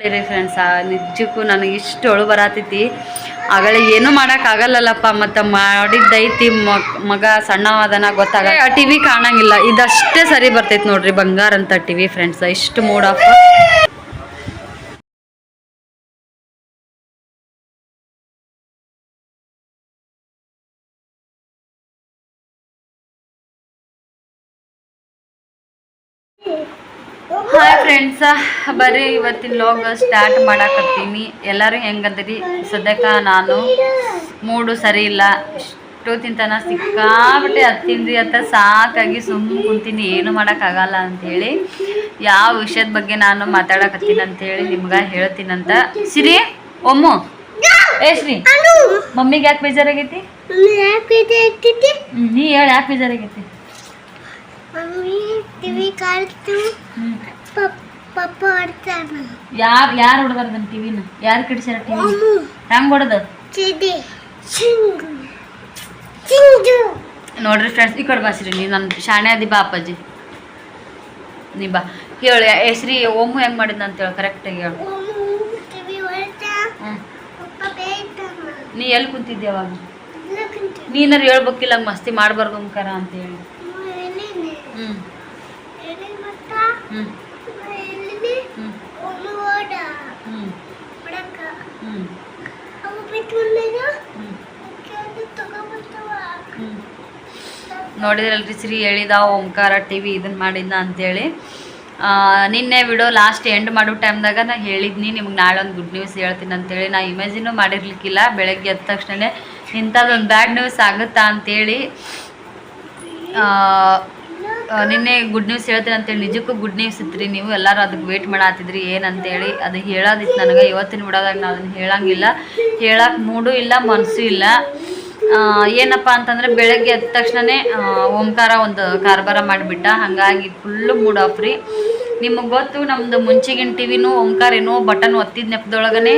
ರೀ ಫ್ರೆಂಡ್ಸ್, ನಿಜಕ್ಕೂ ನನಗೆ ಇಷ್ಟು ಅಳು ಬರತೈತಿ. ಆಗಲೇ ಏನು ಮಾಡೋಕ್ಕಾಗಲ್ಲಲ್ಲಪ್ಪ. ಮತ್ತು ಮಾಡಿದ್ದೈತಿ ಮಗ ಸಣ್ಣವಾದನ ಗೊತ್ತಾಗಲ್ಲ. T V ಕಾಣಂಗಿಲ್ಲ. ಇದಷ್ಟೇ ಸರಿ ಬರ್ತೈತಿ ನೋಡ್ರಿ ಬಂಗಾರ ಅಂತ ಟಿ ವಿ ಫ್ರೆಂಡ್ಸ್. ಇಷ್ಟು ಮೂಡ್ ಆಫ್. ಹಾಯ್ ಫ್ರೆಂಡ್ಸ, ಬರ್ರಿ ಇವತ್ತಿನ ಲಾಗ್ ಸ್ಟಾರ್ಟ್ ಮಾಡಾಕತ್ತೀನಿ. ಎಲ್ಲರೂ ಹೆಂಗಂದ್ರಿ? ಸದ್ಯಕ್ಕೆ ನಾನು ಮೂಡು ಸರಿ ಇಲ್ಲ. ಇಷ್ಟು ತಿಂತಾನ ಸಿಕ್ಕಾಬಿಟ್ಟೆ ಹತ್ತಿಂದ್ರಿ ಅಂತ ಸಾಕಾಗಿ ಸುಮ್ಮನೆ ಕುಂತೀನಿ. ಏನು ಮಾಡೋಕ್ಕಾಗಲ್ಲ ಅಂಥೇಳಿ ಯಾವ ವಿಷಯದ ಬಗ್ಗೆ ನಾನು ಮಾತಾಡಕತ್ತೀನಿ ಅಂಥೇಳಿ ನಿಮ್ಗೆ ಹೇಳ್ತೀನಂತ. ಸಿರಿ ಒಮ್ಮು ಶ್ರೀ, ಮಮ್ಮಿಗೆ ಯಾಕೆ ಬೇಜಾರಾಗೈತಿ? ನೀ ಹೇಳಿ, ಯಾಕೆ ಬೇಜಾರಾಗೈತಿ? ಯಾರು ಹೊಡೆದಾರ ನನ್ನ ಟಿವಿನ? ಯಾರು ಕಿಡಿಸ್ಯಾರ ಟಿವಿ? ಹೆಂಗ್ ಹೊಡೆದ ನೋಡ್ರಿ ಫ್ರೆಂಡ್ಸ್. ಈ ಕಡೆ ಬಾಸ್ರಿ, ನೀ ನನ್ನ ಶಾಣೆ ಅದಿ. ಬಾ ಅಪ್ಪಾಜಿ, ನೀ ಬಾ. ಹೇಳಿ ಹೆಸ್ರಿ ಓಮು ಹೆಂಗ್ ಮಾಡಿದ್ನ ಅಂತೇಳಿ ಕರೆಕ್ಟಾಗಿ ಹೇಳು. ನೀ ಎಲ್ಲಿ ಕುಂತಿದ್ದೆ ಅವಾಗ? ನೀನಾರು ಹೇಳ್ಬೇಕಿಲ್ಲ ಮಸ್ತಿ ಮಾಡಬಾರ್ದು ಅಂಕಾರ ಅಂತೇಳಿ. ನೋಡಿದ್ರಲ್ರಿ ಶ್ರೀ ಹೇಳಿದ ಓಂಕಾರ ಟಿ ವಿ ಇದನ್ನು ಮಾಡಿದ್ನ ಅಂಥೇಳಿ. ನಿನ್ನೆ ವಿಡಿಯೋ ಲಾಸ್ಟ್ ಎಂಡ್ ಮಾಡೋ ಟೈಮ್ದಾಗ ನಾ ಹೇಳಿದ್ನಿ ನಿಮ್ಗೆ ನಾಳೆ ಒಂದು ಗುಡ್ ನ್ಯೂಸ್ ಹೇಳ್ತೀನಿ ಅಂಥೇಳಿ. ನಾ ಇಮೇಜಿನೂ ಮಾಡಿರ್ಲಿಕ್ಕಿಲ್ಲ. ಬೆಳಗ್ಗೆ ಎದ್ದ ತಕ್ಷಣ ಇಂಥದ್ದೊಂದು ಬ್ಯಾಡ್ ನ್ಯೂಸ್ ಆಗುತ್ತಾ ಅಂಥೇಳಿ ನಿನ್ನೆ ಗುಡ್ ನ್ಯೂಸ್ ಹೇಳ್ತೀನಿ ಅಂತೇಳಿ. ನಿಜಕ್ಕೂ ಗುಡ್ ನ್ಯೂಸ್ ಇತ್ತು. ನೀವು ಎಲ್ಲರೂ ಅದಕ್ಕೆ ವೇಟ್ ಮಾಡತ್ತಿದ್ರಿ ಏನಂತೇಳಿ. ಅದು ಹೇಳೋದಿತ್ತು ನನಗೆ. ಇವತ್ತಿನ ವಿಡಿಯೋದಾಗ ನಾನು ಅದನ್ನು ಹೇಳಂಗಿಲ್ಲ. ಹೇಳಕ್ಕೆ ಮೂಡು ಇಲ್ಲ, ಮನಸ್ಸು ಇಲ್ಲ. ಏನಪ್ಪ ಅಂತಂದರೆ ಬೆಳಗ್ಗೆ ಎದ್ದ ತಕ್ಷಣವೇ ಓಂಕಾರ ಒಂದು ಕಾರ್ಬಾರ ಮಾಡಿಬಿಟ್ಟ. ಹಾಗಾಗಿ ಫುಲ್ಲು ಮೂಡ್ ಆಫ್ ರೀ. ನಿಮಗೆ ಗೊತ್ತು, ನಮ್ಮದು ಮುಂಚೆಗಿನ ಟಿ ವಿನೂ ಓಂಕಾರ ಏನೋ ಬಟನ್ ಒತ್ತಿದ ನೆಪದೊಳಗನೆ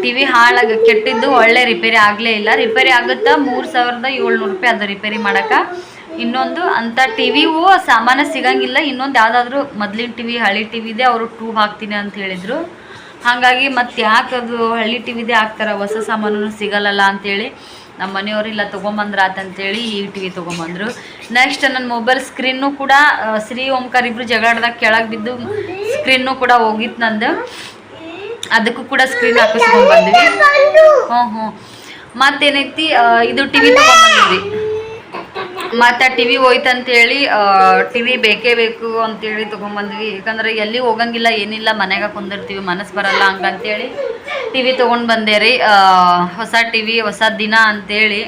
ಟಿ ವಿ ಹಾಳಾಗಿ ಕೆಟ್ಟಿದ್ದು. ಒಳ್ಳೆ ರಿಪೇರಿ ಆಗಲೇ ಇಲ್ಲ. ರಿಪೇರಿ ಆಗುತ್ತಾ 3700 ರೂಪಾಯಿ ಅದು ರಿಪೇರಿ ಮಾಡೋಕೆ. ಇನ್ನೊಂದು ಅಂಥ ಟಿ ವಿಗೂ ಸಾಮಾನು ಸಿಗಂಗಿಲ್ಲ. ಇನ್ನೊಂದು ಯಾವುದಾದ್ರೂ ಮೊದಲಿನ ಟಿ ವಿ ಹಳೆ ಟಿ ವಿದೆ ಅವರು ಟ್ಯೂಬ್ ಹಾಕ್ತೀನಿ ಅಂತ ಹೇಳಿದರು. ಹಾಗಾಗಿ ಮತ್ತು ಯಾಕೆ ಅದು ಹಳ್ಳಿ ಟಿ ವಿದೇ ಹಾಕ್ತಾರೆ, ಹೊಸ ಸಾಮಾನು ಸಿಗಲ್ಲಲ್ಲ ಅಂಥೇಳಿ ನಮ್ಮ ಮನೆಯವರು ಇಲ್ಲ ತೊಗೊಂಬಂದ್ರ ಆತಂತೇಳಿ ಈ ಟಿ ವಿ ತೊಗೊಂಬಂದರು. ನೆಕ್ಸ್ಟ್ ನನ್ನ ಮೊಬೈಲ್ ಸ್ಕ್ರೀನು ಕೂಡ ಶ್ರೀ ಓಂಕಾರ ಇಬ್ಬರು ಜಗಳಾಡ್ದಾಗ ಕೆಳಗೆ ಬಿದ್ದು ಸ್ಕ್ರೀನು ಕೂಡ ಹೋಗಿತ್ತು ನಂದು. ಅದಕ್ಕೂ ಕೂಡ ಸ್ಕ್ರೀನ್ ಹಾಕಿಸ್ಕೊಂಡ್ಬಂದ್ವಿ. ಹ್ಞೂ ಮತ್ತೇನೈತಿ, ಇದು ಟಿ ವಿ ತೊಗೊಂಬಂದಿದ್ವಿ. ಮತ್ತು ಟಿ ವಿ ಹೋಯ್ತಂತೇಳಿ ಟಿ ವಿ ಬೇಕೇ ಬೇಕು ಅಂತೇಳಿ ತೊಗೊಂಬಂದ್ವಿ. ಯಾಕಂದ್ರೆ ಎಲ್ಲಿ ಹೋಗಂಗಿಲ್ಲ, ಏನಿಲ್ಲ, ಮನೆಗೆ ಕುಂದಿರ್ತೀವಿ, ಮನಸ್ಸು ಬರಲ್ಲ ಹಂಗಂತೇಳಿ ಟಿ ವಿ ತೊಗೊಂಡು ಬಂದೆ ರೀ. ಹೊಸ ಟಿ ವಿ ಹೊಸ ದಿನ ಅಂಥೇಳಿ.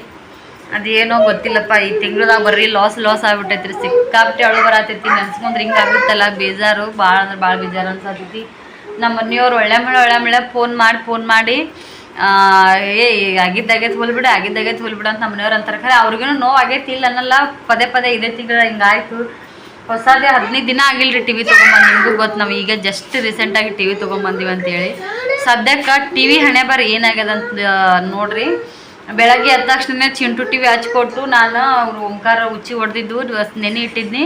ಅದೇನೋ ಗೊತ್ತಿಲ್ಲಪ್ಪ, ಈ ತಿಂಗ್ಳದಾಗ ಬರ್ರಿ ಲಾಸ್ ಆಗ್ಬಿಟ್ಟೈತಿ ರೀ. ಸಿಕ್ಕಾಬಿಟ್ಟು ಅಳು ಬರತೈತಿ. ನೆನ್ಸ್ಕೊಂಡ್ರೆ ಹಿಂಗೆ ಆಗುತ್ತಲ್ಲ, ಬೇಜಾರು ಭಾಳ ಅಂದ್ರೆ ಭಾಳ ಬೇಜಾರು ಅನ್ಸತೈತಿ. ನಮ್ಮ ಮನೆಯವ್ರು ಒಳ್ಳೆ ಮಳೆ ಫೋನ್ ಮಾಡಿ ಆಗಿದ್ದಾಗೈತೆ ಹೋಲ್ಬಿಡು ಅಂತ ನಮ್ಮ ಮನೆಯವ್ರು ಅಂತಾರೆ. ಖರೆ ಅವ್ರಿಗೇನು ನೋವು ಆಗೈತಿ ಇಲ್ಲ ಅನ್ನಲ್ಲ. ಪದೇ ಇದೇ ತಿಂಗಳ ಹಿಂಗಾಯ್ತು. ಹೊಸದೇ 15 ದಿನ ಆಗಿಲ್ರಿ ಟಿ ವಿ ತೊಗೊಂಬಂದು. ನಿಮಗೂ ಗೊತ್ತು, ನಾವು ಈಗ ಜಸ್ಟ್ ರೀಸೆಂಟಾಗಿ ಟಿ ವಿ ತೊಗೊಂಬಂದೀವಿ ಅಂತೇಳಿ. ಸದ್ಯಕ್ಕೆ ಟಿ ವಿ ಹಣೆ ಬಾರ ಏನಾಗ್ಯದ ಅಂತ ನೋಡ್ರಿ. ಬೆಳಗ್ಗೆ ಎದ್ದ ತಕ್ಷಣ ಚಿಂಟು ಟಿ ವಿ ಹಚ್ಕೊಟ್ಟು ನಾನು ಅವ್ರು ಓಂಕಾರ ಉಚ್ಚಿ ಹೊಡೆದಿದ್ದು ನೆನೆ ಇಟ್ಟಿದ್ನಿ.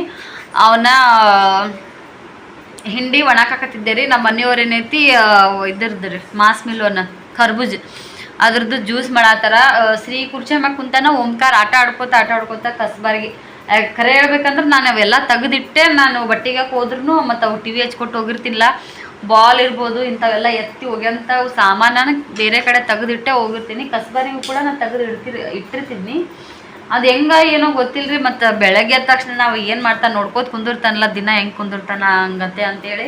ಅವನ್ನ ಹಿಂಡಿ ಒಣಕಾಕತ್ತಿದ್ದೆ ರೀ. ನಮ್ಮ ಮನೆಯವ್ರು ಏನೈತಿ ಇದ್ರದ್ದು ರೀ ಮಾಸ್ ಮಿಲೋನ ಖರ್ಬೂಜ್ ಅದ್ರದ್ದು ಜ್ಯೂಸ್ ಮಾಡತ್ತಾರ. ಶ್ರೀ ಕುರ್ಚಿ ಮ್ಯಾಗ ಕುಂತಾನ, ಓಂಕಾರ ಆಟ ಆಡ್ಕೋತ ಕಸ್ಬಾರಿಗೆ. ಖರೆ ಹೇಳ್ಬೇಕಂದ್ರೆ ನಾನು ಅವೆಲ್ಲ ತೆಗೆದಿಟ್ಟೆ. ನಾನು ಬಟ್ಟೆಗೆ ಹೋದ್ರೂ ಮತ್ತು ಅವು ಟಿ ವಿ ಹಚ್ಕೊಟ್ಟು ಹೋಗಿರ್ತಿಲ್ಲ. ಬಾಲ್ ಇರ್ಬೋದು ಇಂಥವೆಲ್ಲ ಎತ್ತಿ ಹೋಗ್ಯಂಥವು ಸಾಮಾನು ಬೇರೆ ಕಡೆ ತೆಗೆದಿಟ್ಟೆ ಹೋಗಿರ್ತೀನಿ. ಕಸ್ಬಾರಿಗೂ ಕೂಡ ನಾನು ಇಟ್ಟಿರ್ತೀನಿ. ಅದು ಹೆಂಗೆ ಏನೋ ಗೊತ್ತಿಲ್ಲರಿ. ಮತ್ತು ಬೆಳಗ್ಗೆ ಎದ್ದ ತಕ್ಷಣ ನಾವು ಏನು ಮಾಡ್ತಾನೆ ನೋಡ್ಕೋತ ಕುಂದಿರ್ತಾನಲ್ಲ, ದಿನ ಹೆಂಗೆ ಕುಂದಿರ್ತಾನ ಹಂಗತೆ ಅಂತೇಳಿ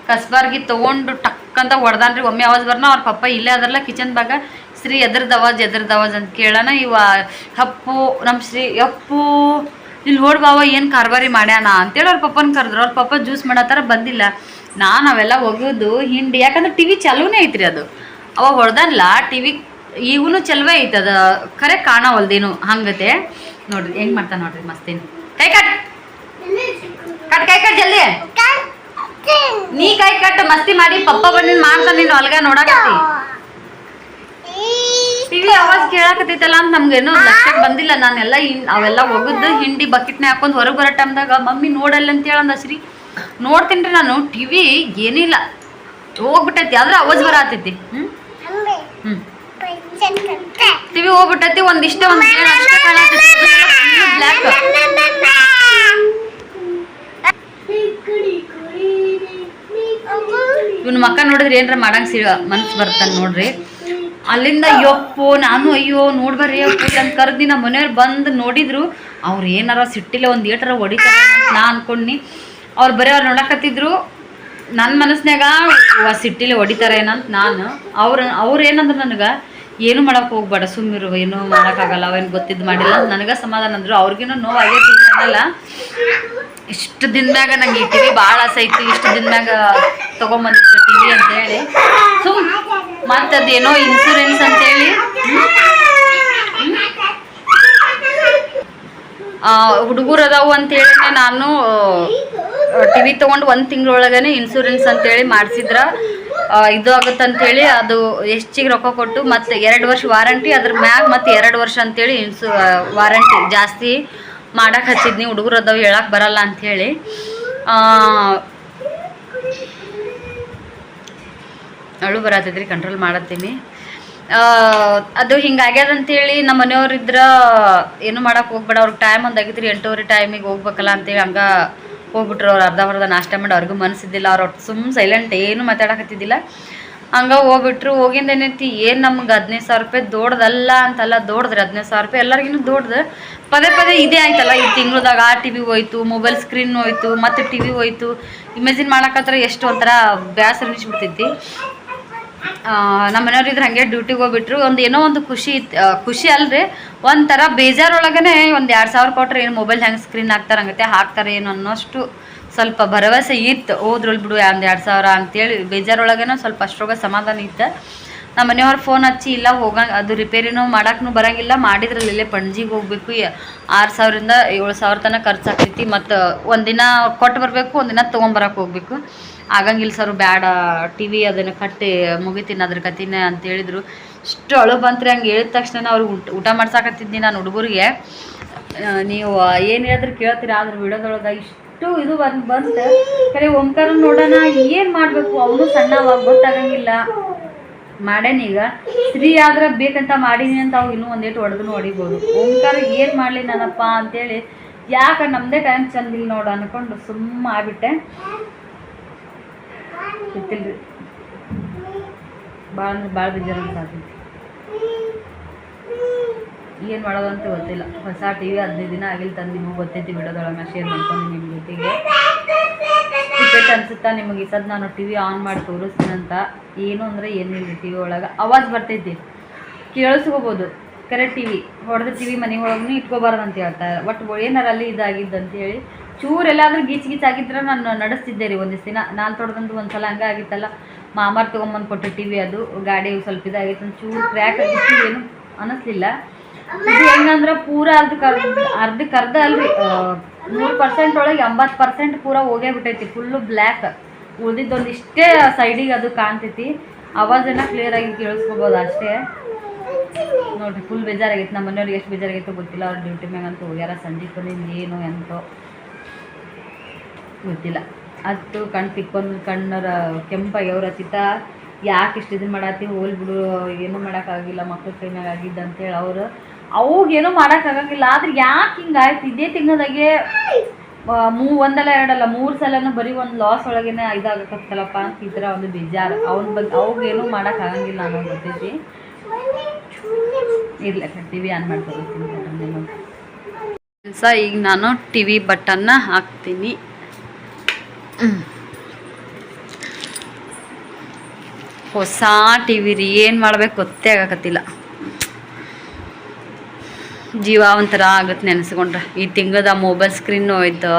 ಕಸ್ಬಾರ್ಗಿ ತೊಗೊಂಡು ಟಕ್ಕಂತ ಹೊಡೆದಾನ್ರಿ. ಒಮ್ಮೆ ಆವಾಜ್ ಬರ್ನ ಅವ್ರ ಪಪ್ಪ ಇಲ್ಲೇ ಅದರಲ್ಲ ಕಿಚನ್ ಬಾಗ. ಶ್ರೀ ಎದ್ರದ್ದು ಆವಾಜ್ ಅಂತ ಕೇಳೋಣ. ಇವ ಹಪ್ಪು ನಮ್ಮ ಶ್ರೀ ಅಪ್ಪು ಇಲ್ಲಿ ನೋಡಿ ಬಾವ ಏನು ಕಾರ್ಬಾರಿ ಮಾಡ್ಯಾನ ಅಂತೇಳಿ ಅವ್ರ ಪಪ್ಪನ ಕರೆದ್ರು. ಅವ್ರ ಪಪ್ಪ ಜ್ಯೂಸ್ ಮಾಡತ್ತಾರ, ಬಂದಿಲ್ಲ. ನಾನು ಅವೆಲ್ಲ ಹೋಗೋದು ಹಿಂಡಿ, ಯಾಕಂದ್ರೆ ಟಿ ವಿ ಚಲೋನೇ ಐತ್ರಿ. ಅದು ಅವಾಗ ಹೊಡೆದಲ್ಲ ಟಿ ವಿ ಈಗೂ ಚಲವೇ ಐತೆ. ಅದು ಖರೆ ಕಾಣವಲ್ದೇನು ಹಂಗತೆ. ನೋಡ್ರಿ ಹೆಂಗೆ ಮಾಡ್ತಾನೆ ನೋಡ್ರಿ, ಮಸ್ತೇನು. ಕೈ ಕಟ್ ಜಲ್ದಿ. ನೀ ಕೈ ಕಟ್ ಮಸ್ತಿ ಮಾಡಿ. ಪಪ್ಪ ಬಂದಿನ ಮಾಡ್ತಾನೆ, ನೀನು ಹೊಲ್ಗ ನೋಡಾಕತ್ತಿ. ಟಿವಿ ಆವಾಜ್ ಕೇಳಾಕತ್ತೈತಲ್ಲ ಅಂತ ನಮ್ಗೇನು ಲಕ್ಷಕ್ಕೆ ಬಂದಿಲ್ಲ. ನಾನೆಲ್ಲ ಅವೆಲ್ಲ ಒಗದು ಹಿಂಡಿ ಬಕೆಟ್ನ ಹಾಕೊಂಡು ಹೊರಗೆ ಬರೋ ಟೈಮ್ದಾಗ ಮಮ್ಮಿ ನೋಡಲ್ಲ ಅಂತ ಹೇಳಂದ ಶ್ರೀ. ನೋಡ್ತೀನಿ ರೀ ನಾನು ಟಿ ವಿ, ಏನಿಲ್ಲ ಹೋಗ್ಬಿಟ್ಟೈತಿ ಆದ್ರೆ ಅವಾಜ್ ಬರತೈತಿ. ಟಿವಿ ಹೋಗ್ಬಿಟ್ಟೈತಿ. ಒಂದಿಷ್ಟೇ ಒಂದು ಬ್ಲ್ಯಾಕ್. ಇವ್ನ ಮಕ್ಕ ನೋಡಿದ್ರೆ ಏನ್ರ ಮಾಡಂಗ್ ಮನ್ಸು ಬರ್ತಾನೆ ನೋಡ್ರಿ. ಅಲ್ಲಿಂದ ಯಪ್ಪು ನಾನು ಅಯ್ಯೋ ನೋಡ್ಬರ್ರಿ ಅಪ್ಪು ಅಂತ ಕರ್ದಿ ನಮ್ಮ ಮನೆಯವ್ರು ಬಂದು ನೋಡಿದ್ರು. ಅವ್ರು ಏನಾರ ಸಿಟ್ಟಿಲ್ಲ ಒಂದು ಏಟರ ಹೊಡಿತಾರೆ ನಾ ಅನ್ಕೊಂಡ್ನಿ. ಅವ್ರು ಬರೀ ಅವ್ರು ನೋಡಕತ್ತಿದ್ರು. ನನ್ನ ಮನಸ್ನ್ಯಾಗ ಸಿಟ್ಟಿಲೆ ಹೊಡಿತಾರೆ ಏನಂತ ನಾನು. ಅವ್ರು ಏನಂದ್ರೆ ನನಗೆ ಏನು ಮಾಡಕ್ಕೆ ಹೋಗ್ಬೇಡ ಸುಮ್ಮಿರು, ಏನೂ ಮಾಡೋಕ್ಕಾಗಲ್ಲ, ಅವೇನು ಗೊತ್ತಿದ್ದು ಮಾಡಿಲ್ಲ ಅಂತ ನನಗೆ ಸಮಾಧಾನ ಅಂದರು. ಅವ್ರಿಗೇನೋ ನೋವು ಆಗೈತಿ ಅನ್ನಲ್ಲ. ಇಷ್ಟು ದಿನದಾಗ ನಂಗೆ ಈ ಟಿವಿ ಭಾಳ ಆಸೆ ಐತಿ, ಇಷ್ಟು ದಿನದಾಗ ತೊಗೊಂಬಂದಿತ್ತು ಟಿವಿ ಅಂತೇಳಿ. ಮತ್ತು ಅದೇನೋ ಇನ್ಸೂರೆನ್ಸ್ ಅಂತೇಳಿ ಹುಡುಗರು ಅದಾವು ಅಂತೇಳಿ ನಾನು ಟಿವಿ ತೊಗೊಂಡು 1 ತಿಂಗಳೊಳಗೇ ಇನ್ಸೂರೆನ್ಸ್ ಅಂತೇಳಿ ಮಾಡಿಸಿದ್ರ ಇದು ಆಗುತ್ತಂತೇಳಿ ಅದು ಹೆಚ್ಚಿಗೆ ರೊಕ್ಕ ಕೊಟ್ಟು ಮತ್ತು 2 ವರ್ಷ ವಾರಂಟಿ, ಅದ್ರ ಮ್ಯಾಗ ಮತ್ತು 2 ವರ್ಷ ಅಂತೇಳಿ ವಾರಂಟಿ ಜಾಸ್ತಿ ಮಾಡಕ್ಕೆ ಹಚ್ಚಿದ್ನಿ. ಹುಡುಗರು ಅದಾವು ಹೇಳಕ್ಕೆ ಬರಲ್ಲ ಅಂಥೇಳಿ. ಅಳು ಬರತ್ತೈತ್ರಿ, ಕಂಟ್ರೋಲ್ ಮಾಡತ್ತೀನಿ. ಅದು ಹಿಂಗಾಗ್ಯದಂತೇಳಿ ನಮ್ಮ ಮನೆಯವ್ರಿದ್ರ ಏನು ಮಾಡಕ್ಕೆ ಹೋಗ್ಬೇಡ, ಅವ್ರಿಗೆ ಟೈಮ್ ಒಂದು ಆಗಿದ್ರಿ 8:30 ಟೈಮಿಗೆ ಹೋಗ್ಬೇಕಲ್ಲ ಅಂತೇಳಿ ಹಂಗೆ ಹೋಗ್ಬಿಟ್ರು. ಅವ್ರು ಅರ್ಧ ನಾಷ್ಟ ಮಾಡಿ ಅವ್ರಿಗೂ ಮನಸ್ಸಿದ್ದಿಲ್ಲ. ಅವ್ರು ಸುಮ್ಮ ಸೈಲೆಂಟ್ ಏನು ಮಾತಾಡಕತ್ತಿದ್ದಿಲ್ಲ. ಹಂಗೆ ಹೋಗ್ಬಿಟ್ರು. ಹೋಗಿಂದ ಏನೈತಿ ಏನು ನಮ್ಗೆ 15,000 ರೂಪಾಯಿ ದೊಡ್ಡದಲ್ಲ ಅಂತಲ್ಲ, ದೊಡ್ಡದ್ರಿ 15,000 ರೂಪಾಯಿ ಎಲ್ಲರಿಗಿನ್ನೂ ದೊಡ್ಡದು. ಪದೇ ಇದೇ ಆಯ್ತಲ್ಲ ಈ ತಿಂಗಳದಾಗ. ಆ ಟಿ ವಿ ಹೋಯ್ತು, ಮೊಬೈಲ್ ಸ್ಕ್ರೀನ್ ಹೋಯ್ತು, ಮತ್ತು ಟಿ ವಿ ಹೋಯ್ತು. ಇಮ್ಯಾಜಿನ್ ಮಾಡಕತ್ರ ಎಷ್ಟು ಒಂಥರ ಬೇಸರ ಅನಿಸ್ಬಿಡ್ತೈತಿ. ನಮ್ಮ ಮನೆಯವ್ರು ಇದ್ರೆ ಹಾಗೆ ಡ್ಯೂಟಿಗೆ ಹೋಗ್ಬಿಟ್ರು. ಏನೋ ಒಂದು ಖುಷಿ ಇತ್ತು. ಖುಷಿ ಅಲ್ರಿ, ಒಂಥರ ಬೇಜಾರೊಳಗೇ ಒಂದು 2,000 ಕೊಟ್ರೆ ಏನು ಮೊಬೈಲ್ ಹೆಂಗೆ ಸ್ಕ್ರೀನ್ ಹಾಕ್ತಾರೆ ಹಂಗತ್ತೆ ಹಾಕ್ತಾರೆ ಏನು ಅನ್ನೋಷ್ಟು ಸ್ವಲ್ಪ ಭರವಸೆ ಇತ್ತು. ಹೋದ್ರಲ್ಲಿ ಬಿಡು 1,000-2,000 ಅಂತೇಳಿ ಬೇಜಾರೊಳಗೇನೋ ಸ್ವಲ್ಪ ಅಷ್ಟ್ರೊಳಗೆ ಸಮಾಧಾನ ಇತ್ತು. ನಮ್ಮ ಮನೆಯವ್ರು ಫೋನ್ ಹಚ್ಚಿ ಇಲ್ಲ ಹೋಗಂಗೆ, ಅದು ರಿಪೇರಿನೂ ಮಾಡೋಕ್ಕೂ ಬರೋಂಗಿಲ್ಲ, ಮಾಡಿದ್ರಲ್ಲಿ ಇಲ್ಲೇ ಪಣಜಿಗೆ ಹೋಗ್ಬೇಕು, 6,000ರಿಂದ 7,000 ತನಕ ಖರ್ಚಾಗ್ತೈತಿ. ಮತ್ತು ಒಂದಿನ ಕೊಟ್ಟು ಬರಬೇಕು, ಒಂದಿನ ತೊಗೊಂಬರಕ್ಕೆ ಹೋಗ್ಬೇಕು. ಆಗಂಗಿಲ್ಲ ಸರ್, ಬ್ಯಾಡ ಟಿ ವಿ ಅದನ್ನು ಕಟ್ಟಿ ಮುಗಿತೀನಿ ಅದ್ರ ಕತಿನೇ ಅಂತ ಹೇಳಿದ್ರು. ಇಷ್ಟು ಅಳು ಬಂತ್ರಿ. ಹಂಗೆ ಹೇಳಿದ ತಕ್ಷಣ ಅವ್ರಿಗೆ ಊಟ ಮಾಡ್ಸಾಕತ್ತಿದ್ನಿ ನಾನು ಹುಡುಗರಿಗೆ. ನೀವು ಏನು ಹೇಳಿದ್ರೆ ಕೇಳ್ತೀರಾ, ಆದ್ರೆ ವಿಡಿಯೋದೊಳಗೆ ಇಷ್ಟು ಇದು ಬಂತು. ಕರೆ ಓಂಕಾರ ನೋಡೋಣ ಏನು ಮಾಡಬೇಕು, ಅವನು ಸಣ್ಣವಾಗ ಗೊತ್ತಾಗಂಗಿಲ್ಲ. ಮಾಡೇನೀಗ ಸ್ತ್ರೀ ಆದ್ರೆ ಬೇಕಂತ ಮಾಡೀನಿ ಅಂತ ಅವು ಇನ್ನೂ ಒಂದೇಟು ಹೊಡಿಬೋದು. ಓಂಕಾರ ಏನು ಮಾಡಲಿ ನಾನಪ್ಪ ಅಂತೇಳಿ ಯಾಕೆ ನಮ್ಮದೇ ಟೈಮ್ ಚಂದಿಲ್ಲ ನೋಡು ಅನ್ಕೊಂಡು ಸುಮ್ಮ ಆಗ್ಬಿಟ್ಟೆ. ಗೊತ್ತಿಲ್ರಿ, ಭಾಳ ಬೇಜಾರು ಆಗ್ತೈತಿ. ಏನು ಮಾಡೋದಂತ ಗೊತ್ತಿಲ್ಲ. ಹೊಸ ಟಿ ವಿ 15 ದಿನ ಆಗಿಲ್ಲ ತಂದು, ನಿಮಗೆ ಗೊತ್ತೈತಿ ವಿಡಿಯೋದೊಳಗೆ ಶೇರ್ ಮಾಡ್ಕೊಂಡು ನಿಮ್ಮ ಜೊತೆಗೆ. ಟಿಕೆಟ್ ಅನ್ಸುತ್ತಾ ನಿಮಗೆ ಈ ಸದ್ ನಾನು ಟಿ ವಿ ಆನ್ ಮಾಡಿ ತೋರಿಸ್ತೀನಂತ. ಏನು ಅಂದರೆ ಏನಿಲ್ಲ, ಟಿ ವಿ ಒಳಗೆ ಅವಾಜ್ ಬರ್ತೈತಿ, ಕೇಳಿಸ್ಕೋಬೋದು. ಕರೆಕ್ಟ್ ಟಿ ವಿ ಹೊಡೆದ ಟಿ ವಿ ಮನೆ ಒಳಗೂ ಇಟ್ಕೋಬಾರ್ದು ಅಂತ ಹೇಳ್ತಾರೆ. ಒಟ್ಟು ಏನಾರು ಅಲ್ಲಿ ಇದಾಗಿದ್ದಂತೇಳಿ ಚೂರೆಲ್ಲಾದ್ರೂ ಗೀಚ್ ಆಗಿದ್ರೆ ನಾನು ನಡೆಸ್ತಿದ್ದೆ ರೀ ಒಂದಿಷ್ಟು ದಿನ. ನಾನು ತೊಡ್ದಂದು ಒಂದು ಸಲ ಹಂಗೆ ಆಗಿತ್ತಲ್ಲ, ಮಾಮಾರ್ ತೊಗೊಂಬಂದು ಕೊಟ್ಟೆ ಟಿ ವಿ. ಅದು ಗಾಡಿ ಸ್ವಲ್ಪ ಇದಾಗಿತ್ತು, ಒಂದು ಚೂರು ಕ್ರ್ಯಾಕ್ ಆಗಿತ್ತು, ಏನು ಅನ್ನಿಸ್ಲಿಲ್ಲ. ಇದು ಹೆಂಗಂದ್ರೆ ಪೂರ ಅರ್ಧ ಅಲ್ರಿ, 100% ಒಳಗೆ 80% ಪೂರ ಹೋಗೇ ಬಿಟ್ಟೈತಿ. Full black. ಉಳಿದಿದ್ದೊಂದು ಇಷ್ಟೇ ಸೈಡಿಗೆ ಅದು ಕಾಣ್ತೈತಿ. ಆವಾಜನ್ನು ಕ್ಲಿಯರಾಗಿ ಕೇಳಿಸ್ಕೋಬೋದು ಅಷ್ಟೇ. ನೋಡಿರಿ, ಫುಲ್ ಬೇಜಾರಾಗೈತಿ. ನಮ್ಮ ಮನೆಯವ್ರಿಗೆ ಎಷ್ಟು ಬೇಜಾರಾಗೈತೋ ಗೊತ್ತಿಲ್ಲ. ಅವ್ರು ಡ್ಯೂಟಿ ಮ್ಯಾಗಂತೂ ಹೋಗ್ಯಾರ. ಸಂಜೆ ಬಂದಿಂದ ಏನು ಎಂತೋ ಗೊತ್ತಿಲ್ಲ. ಅದು ಕಣ್ಣು ತಿಕ್ಕೊಂಡು ಕಣ್ಣರ ಕೆಂಪಾಗ್ಯವ್ರ ಹತ್ತಿತ್ತ. ಯಾಕೆ ಇಷ್ಟು ಇದನ್ನು ಮಾಡತ್ತಿ, ಹೋಲ್ ಬಿಡು, ಏನೂ ಮಾಡೋಕ್ಕಾಗಿಲ್ಲ, ಮಕ್ಳ ಕೈನಾಗ ಆಗಿದ್ದ ಅಂತೇಳಿ ಅವಾಗೇನೂ ಮಾಡೋಕ್ಕಾಗಂಗಿಲ್ಲ. ಆದ್ರೆ ಯಾಕೆ ಹಿಂಗಾಯ್ತು, ಇದೇ ತಿಂಗಳದಾಗೆ ಒಂದಲ್ಲ ಎರಡಲ್ಲ 3 ಸಲನೂ ಬರೀ ಒಂದು ಲಾಸ್ ಒಳಗೇನೆ ಇದಾಗತ್ತಲ್ಲಪ್ಪ ಅಂತ ಈ ಥರ ಒಂದು ಬೇಜಾರು. ಅವಾಗೇನೂ ಮಾಡೋಕ್ಕಾಗಂಗಿಲ್ಲ ಅನ್ನೋದು ಗೊತ್ತೈತಿ. ಇರ್ಲಿ, ಟಿ ವಿ ಆನ್ ಮಾಡಿ ತಗೋತೀನಿ ಕೆಲಸ. ಈಗ ನಾನು ಟಿ ವಿ ಬಟನ್ನ ಹಾಕ್ತೀನಿ. ಹೊಸ ಟಿ ವಿ ರೀ, ಏನು ಮಾಡ್ಬೇಕು ಗೊತ್ತೇ ಆಗಕತ್ತಿಲ್ಲ. ಜೀವ ಒಂಥರ ಆಗುತ್ತೆ ನೆನೆಸ್ಕೊಂಡ್ರೆ. ಈ ತಿಂಗಳದ ಮೊಬೈಲ್ ಸ್ಕ್ರೀನ್ ಹೋಯ್ತು,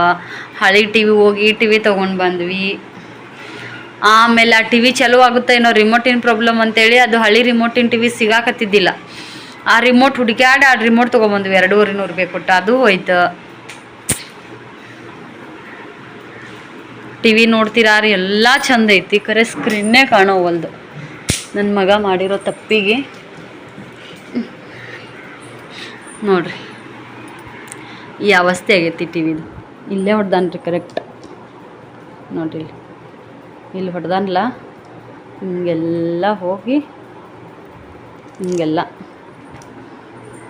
ಹಳೆ ಟಿ ವಿ ಹೋಗಿ ಈ ಟಿ ವಿ ತೊಗೊಂಡು ಬಂದ್ವಿ. ಆಮೇಲೆ ಆ ಟಿ ವಿ ಚಲೋ ಆಗುತ್ತೆ ಏನೋ, ರಿಮೋಟಿನ ಪ್ರಾಬ್ಲಮ್ ಅಂತೇಳಿ ಅದು ಹಳೆ ರಿಮೋಟಿನ ಟಿ ವಿ ಸಿಗಾಕತ್ತಿದ್ದಿಲ್ಲ. ಆ ರಿಮೋಟ್ ಹುಡುಕ್ಯಾಡಿ ಆ ರಿಮೋಟ್ ತೊಗೊಂಬಂದ್ವಿ 200-300 ರೂಪಾಯಿ ಕೊಟ್ಟು, ಅದು ಹೋಯ್ತು. ಟಿ ವಿ ನೋಡ್ತೀರಾ ರೀ, ಎಲ್ಲ ಚಂದ ಐತಿ, ಖರೆ ಸ್ಕ್ರೀನ್ನೇ ಕಾಣೋವಲ್ದು. ನನ್ನ ಮಗ ಮಾಡಿರೋ ತಪ್ಪಿಗೆ ನೋಡ್ರಿ ಈ ಅವಸ್ಥೆ ಆಗೈತಿ ಟಿ ವಿದು. ಇಲ್ಲೇ ಹೊಡ್ದಾನ್ರಿ ಕರೆಕ್ಟ್ ನೋಡ್ರಿ, ಇಲ್ಲಿ ಹೊಡ್ದಾನಲ್ಲ ಹಿಂಗೆಲ್ಲ ಹೋಗಿ ಹಿಂಗೆಲ್ಲ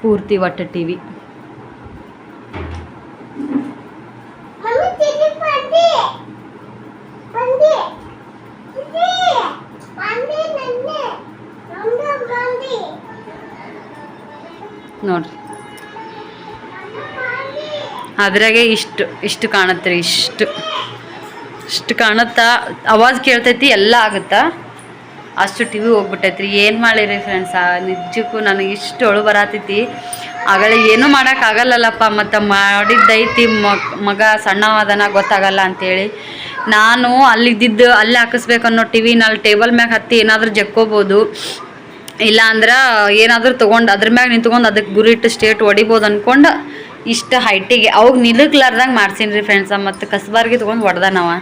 ಪೂರ್ತಿ ಒಟ್ಟು ಟಿ ವಿ. ನೋಡ್ರಿ ಅದ್ರಾಗೆ ಇಷ್ಟು ಕಾಣತ್ತೆ ರೀ, ಇಷ್ಟು ಕಾಣುತ್ತಾ, ಆವಾಜ್ ಕೇಳ್ತೈತಿ, ಎಲ್ಲ ಆಗುತ್ತಾ, ಅಷ್ಟು ಟಿ ವಿ ಹೋಗ್ಬಿಟ್ಟೈತ್ರಿ. ಏನು ಮಾಡಿರಿ ಫ್ರೆಂಡ್ಸ, ನಿಜಕ್ಕೂ ನನಗೆ ಇಷ್ಟು ಒಳು ಬರತೈತಿ. ಆಗಲೇ ಏನೂ ಮಾಡೋಕ್ಕಾಗಲ್ಲಲ್ಲಪ್ಪ, ಮತ್ತು ಮಾಡಿದ್ದೈತಿ ಮಗ ಸಣ್ಣವಾದನ ಗೊತ್ತಾಗಲ್ಲ ಅಂಥೇಳಿ ನಾನು ಅಲ್ಲಿದ್ದಿದ್ದು ಅಲ್ಲೇ ಹಾಕಿಸ್ಬೇಕು ಅನ್ನೋ ಟಿ ವಿನ ಅಲ್ಲಿ ಟೇಬಲ್ ಮ್ಯಾಗ ಹತ್ತಿ ಏನಾದರೂ ಜಕ್ಕೋಬೋದು, ಇಲ್ಲ ಅಂದ್ರೆ ಏನಾದರೂ ತೊಗೊಂಡು ಅದ್ರ ಮ್ಯಾಗ ನಿಂತ್ಕೊಂಡು ಅದಕ್ಕೆ ಗುರಿಟ್ಟು ಸ್ಟೇಟ್ ಹೊಡಿಬೋದು ಅಂದ್ಕೊಂಡು ಇಷ್ಟು ಹೈಟಿಗೆ ಅವಾಗ ನಿಲ್ಲಕ್ಲಾರ್ದಂಗೆ ಮಾಡ್ಸೀನಿ ರೀ ಫ್ರೆಂಡ್ಸ. ಮತ್ತು ಕಸ್ಬಾರ್ಗಿ ತೊಗೊಂಡು ಹೊಡೆದ ನಾವು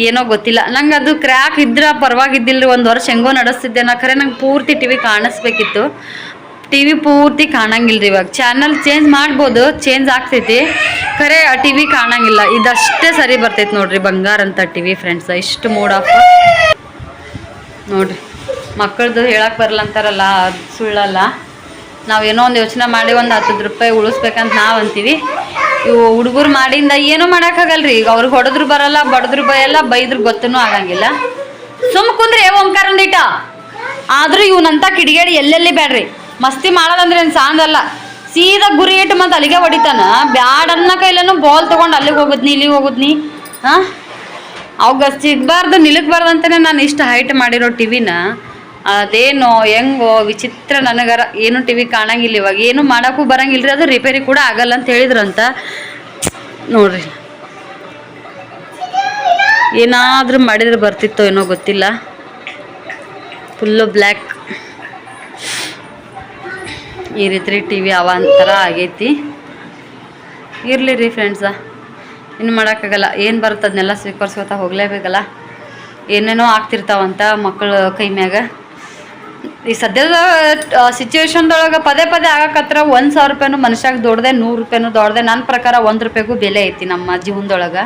ಏನೋ ಗೊತ್ತಿಲ್ಲ, ನಂಗೆ ಅದು ಕ್ರ್ಯಾಕ್ ಇದ್ರೆ ಪರವಾಗಿದ್ದಿಲ್ಲ ರೀ. 1 ವರ್ಷ ಹೆಂಗೋ ನಡೆಸ್ತಿದ್ದೆ ನಾ, ಖರೆ ನಂಗೆ ಪೂರ್ತಿ ಟಿ ವಿ ಕಾಣಿಸ್ಬೇಕಿತ್ತು. ಟಿ ವಿ ಪೂರ್ತಿ ಕಾಣಂಗಿಲ್ಲ ರೀ. ಇವಾಗ ಚಾನಲ್ ಚೇಂಜ್ ಮಾಡ್ಬೋದು, ಚೇಂಜ್ ಆಗ್ತೈತಿ, ಖರೆ ಆ ಟಿ ವಿ ಕಾಣಂಗಿಲ್ಲ. ಇದಷ್ಟೇ ಸರಿ ಬರ್ತೈತಿ ನೋಡ್ರಿ, ಬಂಗಾರ ಅಂತ ಟಿ ವಿ ಫ್ರೆಂಡ್ಸ. ಇಷ್ಟು ಮೂಡ್ ಆಫ್ ನೋಡ್ರಿ. ಮಕ್ಕಳದು ಹೇಳಕ್ಕೆ ಬರಲ್ಲ ಅಂತಾರಲ್ಲ, ಅದು ಸುಳ್ಳಲ್ಲ. ನಾವೇನೋ ಒಂದು ಯೋಚನೆ ಮಾಡಿ ಒಂದು 10 ರೂಪಾಯಿ ಉಳಿಸ್ಬೇಕಂತ ನಾವು ಅಂತೀವಿ. ಇವು ಹುಡುಗರು ಮಾಡಿಂದ ಏನೂ ಮಾಡೋಕ್ಕಾಗಲ್ರಿ. ಈಗ ಅವ್ರಿಗೆ ಹೊಡೆದ್ರು ಬರಲ್ಲ, ಬಡದ್ರು ಬಯಲ್ಲ, ಬೈದ್ರು ಗೊತ್ತೂ ಆಗಂಗಿಲ್ಲ. ಸುಮ್ ಕುಂದ್ರೆ ಓಂಕಾರ ಒಂದಿಟ ಆದರೂ ಇವನಂತ ಕಿಡಿಗೇಡಿ ಎಲ್ಲೆಲ್ಲಿ ಬೇಡ್ರಿ. ಮಸ್ತಿ ಮಾಡೋದಂದ್ರೆ ಏನು ಸಾಂದಲ್ಲ, ಸೀದಾ ಗುರಿ ಇಟ್ಟು ಮತ್ತು ಅಲ್ಲಿಗೆ ಹೊಡಿತಾನ. ಬ್ಯಾಡ್ ಅನ್ನ ಕೈಲೇನು ಬಾಲ್ ತೊಗೊಂಡು ಅಲ್ಲಿಗೆ ಹೋಗುದ್ನಿ, ಇಲ್ಲಿಗೆ ಹೋಗುದ್ನಿ. ಹಾಂ, ಅವಾಗ ಸಿಗಬಾರ್ದು, ನಿಲ್ಲಕ್ಬಾರ್ದು ಅಂತಲೇ ನಾನು ಇಷ್ಟು ಹೈಟ್ ಮಾಡಿರೋ ಟಿ ವಿನ. ಅದೇನೋ ಹೆಂಗೋ ವಿಚಿತ್ರ, ನನಗರ ಏನು ಟಿ ವಿ ಕಾಣಂಗಿಲ್ಲ. ಇವಾಗ ಏನು ಮಾಡೋಕ್ಕೂ ಬರಂಗಿಲ್ಲ ರೀ, ಅದು ರಿಪೇರಿ ಕೂಡ ಆಗಲ್ಲ ಅಂತ ಹೇಳಿದ್ರಂತ. ನೋಡ್ರಿ, ಏನಾದರೂ ಮಾಡಿದ್ರೆ ಬರ್ತಿತ್ತೋ ಏನೋ ಗೊತ್ತಿಲ್ಲ. ಫುಲ್ಲು ಬ್ಲ್ಯಾಕ್ ಈ ರೀತಿ ಟಿ ವಿ ಅವಂತರ ಆಗೈತಿ. ಇರಲಿ ರೀ ಫ್ರೆಂಡ್ಸ, ಇನ್ನು ಮಾಡೋಕ್ಕಾಗಲ್ಲ. ಏನು ಬರುತ್ತೆ ಅದನ್ನೆಲ್ಲ ಸ್ವೀಕರಿಸ್ಕೊತಾ ಹೋಗಲೇಬೇಕಲ್ಲ. ಏನೇನೋ ಆಗ್ತಿರ್ತಾವಂತ ಮಕ್ಕಳ ಕೈ ಮ್ಯಾಗ. ಈ ಸದ್ಯದ ಸಿಚುವೇಶನ್ದೊಳಗೆ ಪದೇ ಆಗಕತ್ರ 1,000 ರೂಪಾಯಿನೂ ಮನುಷ್ಯಾಗ ದೊಡ್ದೆ, 100 ರೂಪಾಯಿನೂ ದೊಡ್ದೆ. ನನ್ನ ಪ್ರಕಾರ 1 ರೂಪಾಯಿಗೂ ಬೆಲೆ ಐತಿ ನಮ್ಮ ಜೀವನದೊಳಗೆ.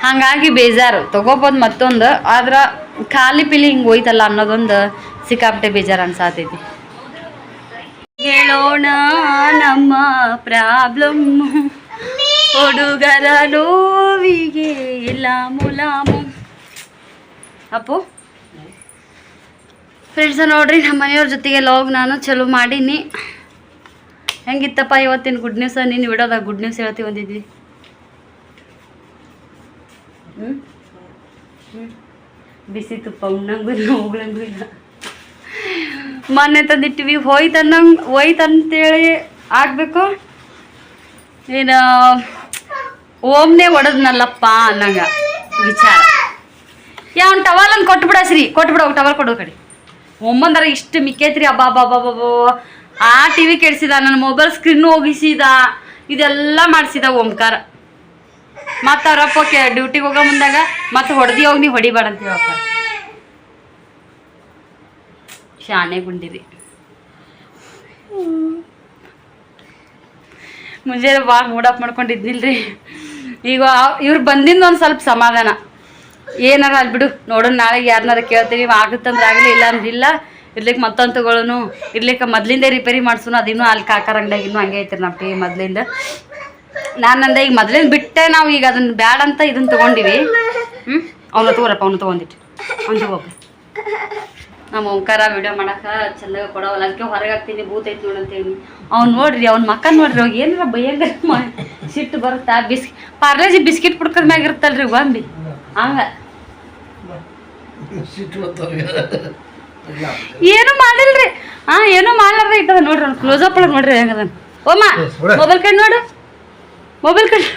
ಹಾಗಾಗಿ ಬೇಜಾರು ತೊಗೋಬೋದು ಮತ್ತೊಂದು, ಆದ್ರೆ ಖಾಲಿ ಪಿಲಿ ಹಿಂಗೆ ಹೋಯ್ತಲ್ಲ ಅನ್ನೋದೊಂದು ಸಿಕ್ಕಾಪಟ್ಟೆ ಬೇಜಾರು ಅನ್ಸಾತೈತಿ. ಹೇಳೋಣ ನಮ್ಮ ಪ್ರಾಬ್ಲಮ್, ಹುಡುಗರ ನೋವಿಗೆ ಇಲ್ಲ ಮುಲಾಮು. ಅಪ್ಪು ಫ್ರೆಂಡ್ಸ ನೋಡ್ರಿ, ನಮ್ಮ ಮನೆಯವ್ರ ಜೊತೆಗೆ ಲಾಗ್ ನಾನು ಚಲೋ ಮಾಡೀನಿ. ಹೆಂಗಿತ್ತಪ್ಪ ಇವತ್ತಿನ ಗುಡ್ ನ್ಯೂಸ್? ನೀನು ಬಿಡೋದಾಗ ಗುಡ್ ನ್ಯೂಸ್ ಹೇಳ್ತೀವಿ ಒಂದಿದ್ವಿ. ಬಿಸಿ ತುಪ್ಪ ಉಣ್ಣಂಗೂ ಇಲ್ಲ, ಹೋಗ್ಲಂಗೂ ಇಲ್ಲ. ಮೊನ್ನೆ ತಂದಿಟ್ಟಿವಿ, ಹೋಯ್ತಂತೇಳಿ ಆಗಬೇಕು. ಏನು ಓಮ್ನೇ ಒಡದ್ನಲ್ಲಪ್ಪ ಅನ್ನಂಗ ವಿಚಾರ. ಯಾವನ್ ಟವಲನ್ನು ಕೊಟ್ಬಿಡಸ್ರಿ, ಕೊಟ್ಬಿಡೋ ಟವಲ್ ಕೊಡೋ ಕಡೆ. ಒಮ್ಮಂದರ ಇಷ್ಟು ಮಿಕ್ಕೈತ್ರಿ. ಅಬ್ಬಾ ಆ ಟಿ ವಿ ಕೆಡಿಸಿದ, ನನ್ನ ಮೊಬೈಲ್ ಸ್ಕ್ರೀನ್ ಹೋಗಿಸಿದ, ಇದೆಲ್ಲ ಮಾಡಿಸಿದ ಓಂಕಾರ. ಮತ್ತು ಅವರಪ್ಪ ಡ್ಯೂಟಿಗೆ ಹೋಗೋ ಮುಂದಾಗ ಮತ್ತು ಹೊಡೆದಿ ಹೋಗಿ ನೀವು ಹೊಡಿಬೇಡ ಅಂತ ಹೇಳ್ತಾರೆ. ಶಾಣೆ ಗುಂಡಿರಿ. ಮುಂಜಾನೆ ಭಾಳ ಮೂಡಪ್ ಮಾಡ್ಕೊಂಡಿದ್ನಿಲ್ರಿ. ಈಗ ಇವ್ರು ಬಂದಿಂದ ಒಂದು ಸ್ವಲ್ಪ ಸಮಾಧಾನ. ಏನಾರ ಅಲ್ಲಿ ಬಿಡು, ನೋಡೋಣ ನಾಳೆಗೆ ಯಾರನ್ನಾರ ಕೇಳ್ತೀವಿ, ಆಗುತ್ತಂದ್ರೆ ಆಗಲಿ, ಇಲ್ಲ ಅಂದ್ರೆ ಇಲ್ಲ. ಇರ್ಲಿಕ್ಕೆ ಮತ್ತೊಂದು ತಗೊಳ್ಳೋನು, ಇರ್ಲಿಕ್ಕೆ ಮೊದಲಿಂದ ರಿಪೇರಿ ಮಾಡ್ಸೋನು. ಅದಿನ್ನೂ ಅಲ್ಲಿ ಕಾಕಾರ ಅಂಗಡಿಯಾಗ ಇನ್ನೂ ಹಂಗೆ ಐತ್ರಿ ನಮ್ಮ ಟಿ ವಿ ಮೊದಲಿಂದ. ನಾನಂದೆ ಈಗ ಮೊದಲಿಂದ ಬಿಟ್ಟೆ, ನಾವು ಈಗ ಅದನ್ನು ಬ್ಯಾಡ ಅಂತ ಇದನ್ನು ತೊಗೊಂಡಿವಿ. ಅವನು ತೊಗೊರಪ್ಪ, ಅವನು ತೊಗೊಂಡಿಟ್ಟು ಅವ್ನು ತಗೋಬೇಕು. ನಮ್ಮ ಓಂಕಾರ ವಿಡಿಯೋ ಮಾಡೋಕೆ ಚೆಂದಾಗ ಕೊಡೋವಲ್ಲ, ಅದಕ್ಕೆ ಹೊರಗೆ ಹಾಕ್ತೀನಿ, ಭೂತ್ ಐತಿ ನೋಡಂತೇಳಿ. ಅವ್ನು ನೋಡ್ರಿ, ಅವ್ನ ಮಕ್ಕ ನೋಡ್ರಿ, ಅವಾಗ ಏನಾರ ಭಯಂಕರ ಸಿಟ್ಟು ಬರುತ್ತಾ. ಪಾರ್ಲೇಜಿ ಬಿಸ್ಕಿಟ್ ಪುಡ್ಕದ ಮ್ಯಾಗ ಇರುತ್ತಲ್ರಿ ಗೊಂಬಿ, ಹಂಗ ಏನು ಮಾಡಿಲ್ರಿ. ಏನೋ ಮಾಡ್ಲಾರ್ದ ಇಟ್ಟದ ನೋಡ್ರಿ. ಅವ್ನು ಕ್ಲೋಸಪ್ ಒಳಗೆ ನೋಡ್ರಿ ಹೆಂಗದ. ಓಮ್ಮ ಮೊಬೈಲ್ ಕಡೆ ನೋಡು, ಮೊಬೈಲ್ ಕಡೆ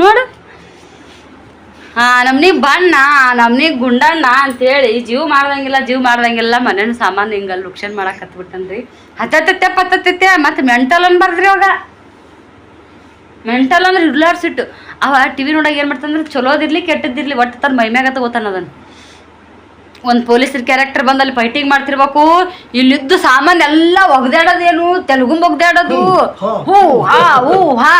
ನೋಡು. ನಮ್ನಿ ಬಣ್ಣ, ನಮ್ನಿ ಗುಂಡಣ್ಣ ಅಂತೇಳಿ ಜೀವ ಮಾಡ್ದಂಗಿಲ್ಲ ಮನೇನ ಸಾಮಾನು ಹಿಂಗಲ್ಲಿ ಲುಕ್ಷನ್ ಮಾಡಕ್ಕೆ ಹತ್ಬಿಟ್ಟನ್ರಿ. ಹತ್ತತ್ತೆ ಮತ್ತು ಮೆಂಟಲ್ ಅನ್ಬಾರ್ದ್ರಿ. ಅವಾಗ ಮೆಂಟಲ್ ಅಂದ್ರೆ ಇರ್ಲಾರ್ಸಿಟ್ಟು ಅವ ಟಿ ವಿ ನೋಡಾಗ ಏನು ಮಾಡ್ತಾನಂದ್ರೆ ಚಲೋದಿರ್ಲಿ ಕೆಟ್ಟದಿರ್ಲಿ ಒಟ್ಟು ತನ್ನ ಮೈಮ್ಯಾಗ ತಗೋತಾನ. ಅದನ್ನು ಒಂದು ಪೊಲೀಸರ ಕ್ಯಾರೆಕ್ಟರ್ ಬಂದಲ್ಲಿ ಫೈಟಿಂಗ್ ಮಾಡ್ತಿರ್ಬೇಕು, ಇಲ್ಲಿದ್ದು ಸಾಮಾನು ಎಲ್ಲ ಒಗ್ದಾಡೋದೇನು, ತೆಲುಗು ಒಗ್ದಾಡೋದು, ಹೂ ಹಾ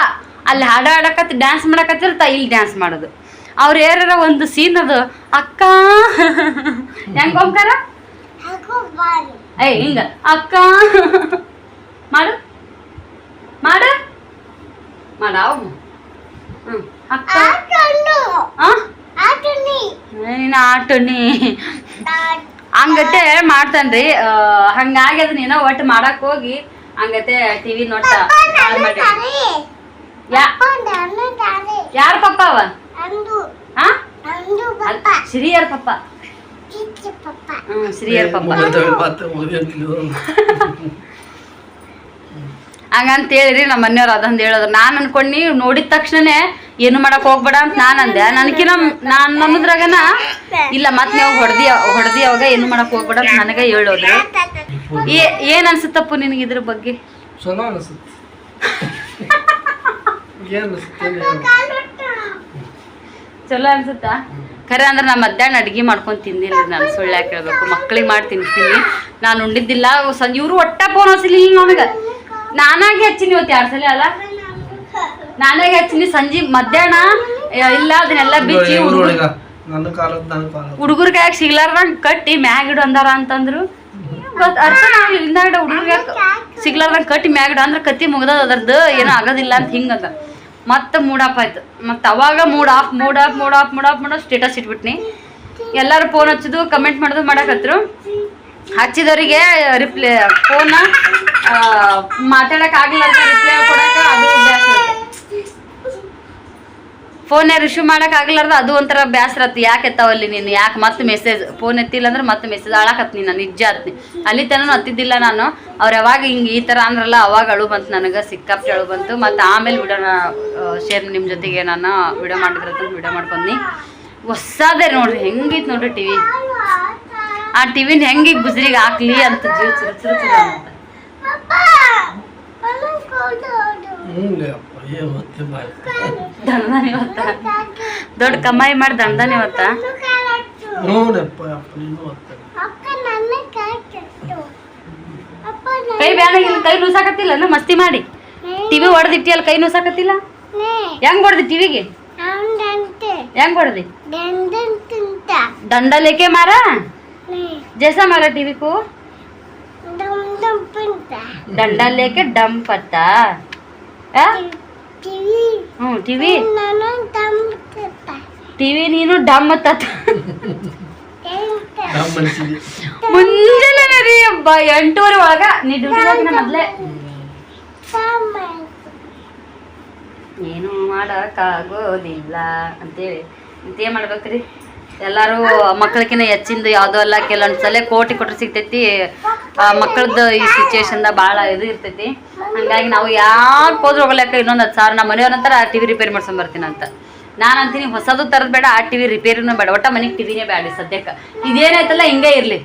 ಅಲ್ಲಿ ಹಾಡ ಆಡಕತ್ತಿ ಡ್ಯಾನ್ಸ್ ಮಾಡಕತ್ತಿರ್ತಾ, ಇಲ್ಲಿ ಡ್ಯಾನ್ಸ್ ಮಾಡೋದು. ಅವ್ರು ಯಾರ ಒಂದು ಸೀನ್ ಅದು ಅಕ್ಕ ಹೆಂಗ ಓಂಕಾರ ಏಯ್ ಹಿಂಗ ಅಕ್ಕ ಮಾಡು ಮಾಡು ಮಾಡ ಅಕ್ಕ ನೀನು ಆಟನಿ ಹಂಗತೆ ಮಾಡ್ತಾನ್ರಿ. ಹಂಗಾಗಿ ಅದನ್ನ ಏನೋ ಒಟ್ಟು ಮಾಡಕ್ ಹೋಗಿ ಹಂಗತೆ ಟಿವಿ ನೋಡ್ತಾ ಮಾಡಿ. ಯಾರ ಪಪ್ಪ ಅವ ಶ್ರೀಯರ್ ಪಪ್ಪ. ಶ್ರೀಯರ್ ಪಪ್ಪ ಹಂಗಂತ ಹೇಳಿರಿ ನಮ್ಮ ಮನೆಯವ್ರು ಅದಂದು ಹೇಳೋದು. ನಾನು ಅನ್ಕೊಂಡಿ ನೋಡಿದ ತಕ್ಷಣನೇ ಏನು ಮಾಡಕ್ ಹೋಗ್ಬೇಡ ಅಂತ ನಾನು ಅಂದೆ. ನನಗಿನ ನಾನು ಅನ್ನೋದ್ರಾಗನ ಇಲ್ಲ ಮತ್ತೆ ನೀವು ಹೊಡೆದಿ ಅವಾಗ ಏನು ಮಾಡಕ್ ಹೋಗ್ಬೇಡ ಅಂತ ನನಗೆ ಹೇಳೋದ್ರು. ಏನ್ ಅನ್ಸುತ್ತಪ್ಪ ನಿನಗೆ ಇದ್ರ ಬಗ್ಗೆ? ಚಲೋ ಅನ್ಸುತ್ತಾ? ಖರೆ ಅಂದ್ರೆ ನಾ ಮಧ್ಯಾಹ್ನ ಅಡ್ಗೆ ಮಾಡ್ಕೊಂಡು ತಿಂದಿಲ್ಲ. ನಾನು ಸುಳ್ಳು ಯಾಕೆ ಹೇಳ್ಬೇಕು, ಮಕ್ಳಿಗೆ ಮಾಡಿ ತಿನ್ನಿಸ್ತೀನಿ. ನಾನು ಉಂಡಿದ್ದಿಲ್ಲ. ಇವರು ಒಟ್ಟ ಫೋನ್ ಹಚ್ಚಲಿಲ್ಲ ನನಗೆ. ನಾನಾಗೆ ಹಚ್ಚಿನಿ ಇವತ್ತು 2 ಸಲ ಅಲ್ಲ, ನಾನಾಗೆ ಹಚ್ಚಿನಿ. ಸಂಜೆ ಮಧ್ಯಾಹ್ನ ಇಲ್ಲ ಅದನ್ನೆಲ್ಲ ಬಿಚ್ಚಿ ಹುಡುಗರ ಕೈಯಾಗ ಸಿಗ್ಲಾರ್ದಂಗ ಕಟ್ಟಿ ಮ್ಯಾಗಿಡು ಅಂದಾರ ಅಂತಂದ್ರು. ಅರ್ಥ ಹಿಂದಾಡ ಹುಡುಗರ್ಗ ಸಿಗ್ಲಾರ್ದಂಗ ಕಟ್ಟಿ ಮ್ಯಾಗಿಡು ಅಂದ್ರೆ ಕತ್ತಿ ಮುಗ್ದದ ಅದ್ರದ್ದು ಏನೋ ಆಗೋದಿಲ್ಲ ಅಂತ ಹಿಂಗದ. ಮತ್ತೆ ಮೂಡ್ ಆಫ್ ಆಯ್ತು. ಮತ್ತೆ ಅವಾಗ ಮೂಡ್ ಆಫ್ ಸ್ಟೇಟಸ್ ಇಟ್ಬಿಟ್ನಿ. ಎಲ್ಲರೂ ಫೋನ್ ಹಚ್ಚೋದು ಕಮೆಂಟ್ ಮಾಡೋದು ಮಾಡಕತ್ರು. ಹಚ್ಚಿದವರಿಗೆ ರಿಪ್ಲೈ ಫೋನ್ ಮಾತಾಡಕ್ ಆಗ್ಲಾರ್ದ ರಿಪ್ಲೈ ಕೊಡಕ ಅದು ಬೇಸರ. ಫೋನ್ ರಿಸೀವ್ ಮಾಡಕ್ ಆಗ್ಲಾರ್ದ ಅದು ಒಂಥರ ಬೇಸರ ಆತು. ಯಾಕೆ ಎತ್ತಾವಲ್ಲಿ ನೀನು, ಯಾಕೆ ಮತ್ತೆ ಮೆಸೇಜ್ ಫೋನ್ ಎತ್ತಿಲ್ಲ ಅಂದ್ರೆ ಮತ್ತೆ ಮೆಸೇಜ್ ಆಳಾಕತ್ನಿ. ನಾನು ನಿಜ ಆತ್ನಿ. ಅಲ್ಲಿ ತನೂ ಹತ್ತಿದ್ದಿಲ್ಲ ನಾನು. ಅವ್ರು ಯಾವಾಗ ಹಿಂಗೆ ಈ ಥರ ಅಂದ್ರಲ್ಲ ಅವಾಗ ಅಳು ಬಂತು ನನಗೆ, ಸಿಕ್ಕಾಪಟ್ಟೆ ಅಳು ಬಂತು. ಮತ್ತು ಆಮೇಲೆ ವಿಡಿಯೋನ ಶೇರ್ ನಿಮ್ಮ ಜೊತೆಗೆ ನಾನು ವಿಡಿಯೋ ಮಾಡಿದ್ರಂತ ವಿಡಿಯೋ ಮಾಡ್ಕೊಂಡ್ನಿ. ಹೊಸದೇ ನೋಡ್ರಿ ಹೆಂಗಿತ್ತು ನೋಡ್ರಿ ಟಿವಿ. ಆ ಟಿವಿನ ಹೆಂಗೆ ಗುಜ್ರಿಗೆ ಹಾಕ್ಲಿ ಅಂತ ಜೀವ ಚುರು ಅಂತ. ದಂಡದಾನ ಇವತ್ತ ದೊಡ್ಡ ಕಮಾಯಿ ಮಾಡಿ ದಂಡದಾನ ಇವತ್ತ. ಕೈ ಬ್ಯಾನಾಗಿಲ್ಲ, ಕೈ ನುಸಾಕತ್ತಿಲ್ಲ ಮಸ್ತಿ ಮಾಡಿ. ಟಿವಿ ಹೊಡೆದಿಟ್ಟಿ ಅಲ್ಲಿ ಕೈ ನುಸಾಕತ್ತಿಲ್ಲ. ಹೆಂಗ್ ಹೊಡೆದಿ ಟಿವಿಗೆ? ಹೆಂಗ್ ಹೊಡೆದಿ? ದಂಡಲೇಕೆ ಮಾರ जैसा मारा टीवी को डंडा लेके डम पता टीवी टीवी नीनु डम तत ಮುಂಜಾನೆ ರೀ 8:30 ಒಳಗ ನೀ ಡ್ಯೂಟಿ ಹೋಗಿನ ಮೊದಲೇ. ಏನು ಮಾಡೋಕ್ಕಾಗೋದಿಲ್ಲ ಅಂತೇಳಿ ಇಂತೇ ಮಾಡ್ಬೇಕ್ರಿ. ಎಲ್ಲರೂ ಮಕ್ಕಳಕಿನ್ನ ಹೆಚ್ಚಿಂದು ಯಾವುದೋ ಅಲ್ಲ. ಕೆಲವೊಂದು ಸಲ ಕೋಟಿ ಕೊಟ್ಟರೆ ಸಿಗ್ತೈತಿ. ಮಕ್ಕಳದ್ದು ಈ ಸಿಚುವೇಶನ್ದಾಗ ಭಾಳ ಇದು ಇರ್ತೈತಿ. ಹಂಗಾಗಿ ನಾವು ಯಾಕೆ ಹೋದ್ರೆ ಹೋಗ್ಲಕ್ಕ ಇನ್ನೊಂದು 10,000 ನಮ್ಮ ಮನೆಯವ್ರಂತಾರೆ ಆ ಟಿವಿ ರಿಪೇರಿ ಮಾಡ್ಸ್ಕೊಂಡ್ ಬರ್ತೀನಿ ಅಂತ. ನಾನು ಅಂತೀನಿ ಹೊಸದು ತರದ್ ಬೇಡ, ಆ ಟಿವಿ ರಿಪೇರಿನೂ ಬೇಡ, ಒಟ್ಟ ಮನೆಗೆ ಟಿವಿನೇ ಬೇಡ ಸದ್ಯಕ್ಕೆ. ಇದೇನಾಯ್ತಲ್ಲ ಹಿಂಗೆ ಇರಲಿ,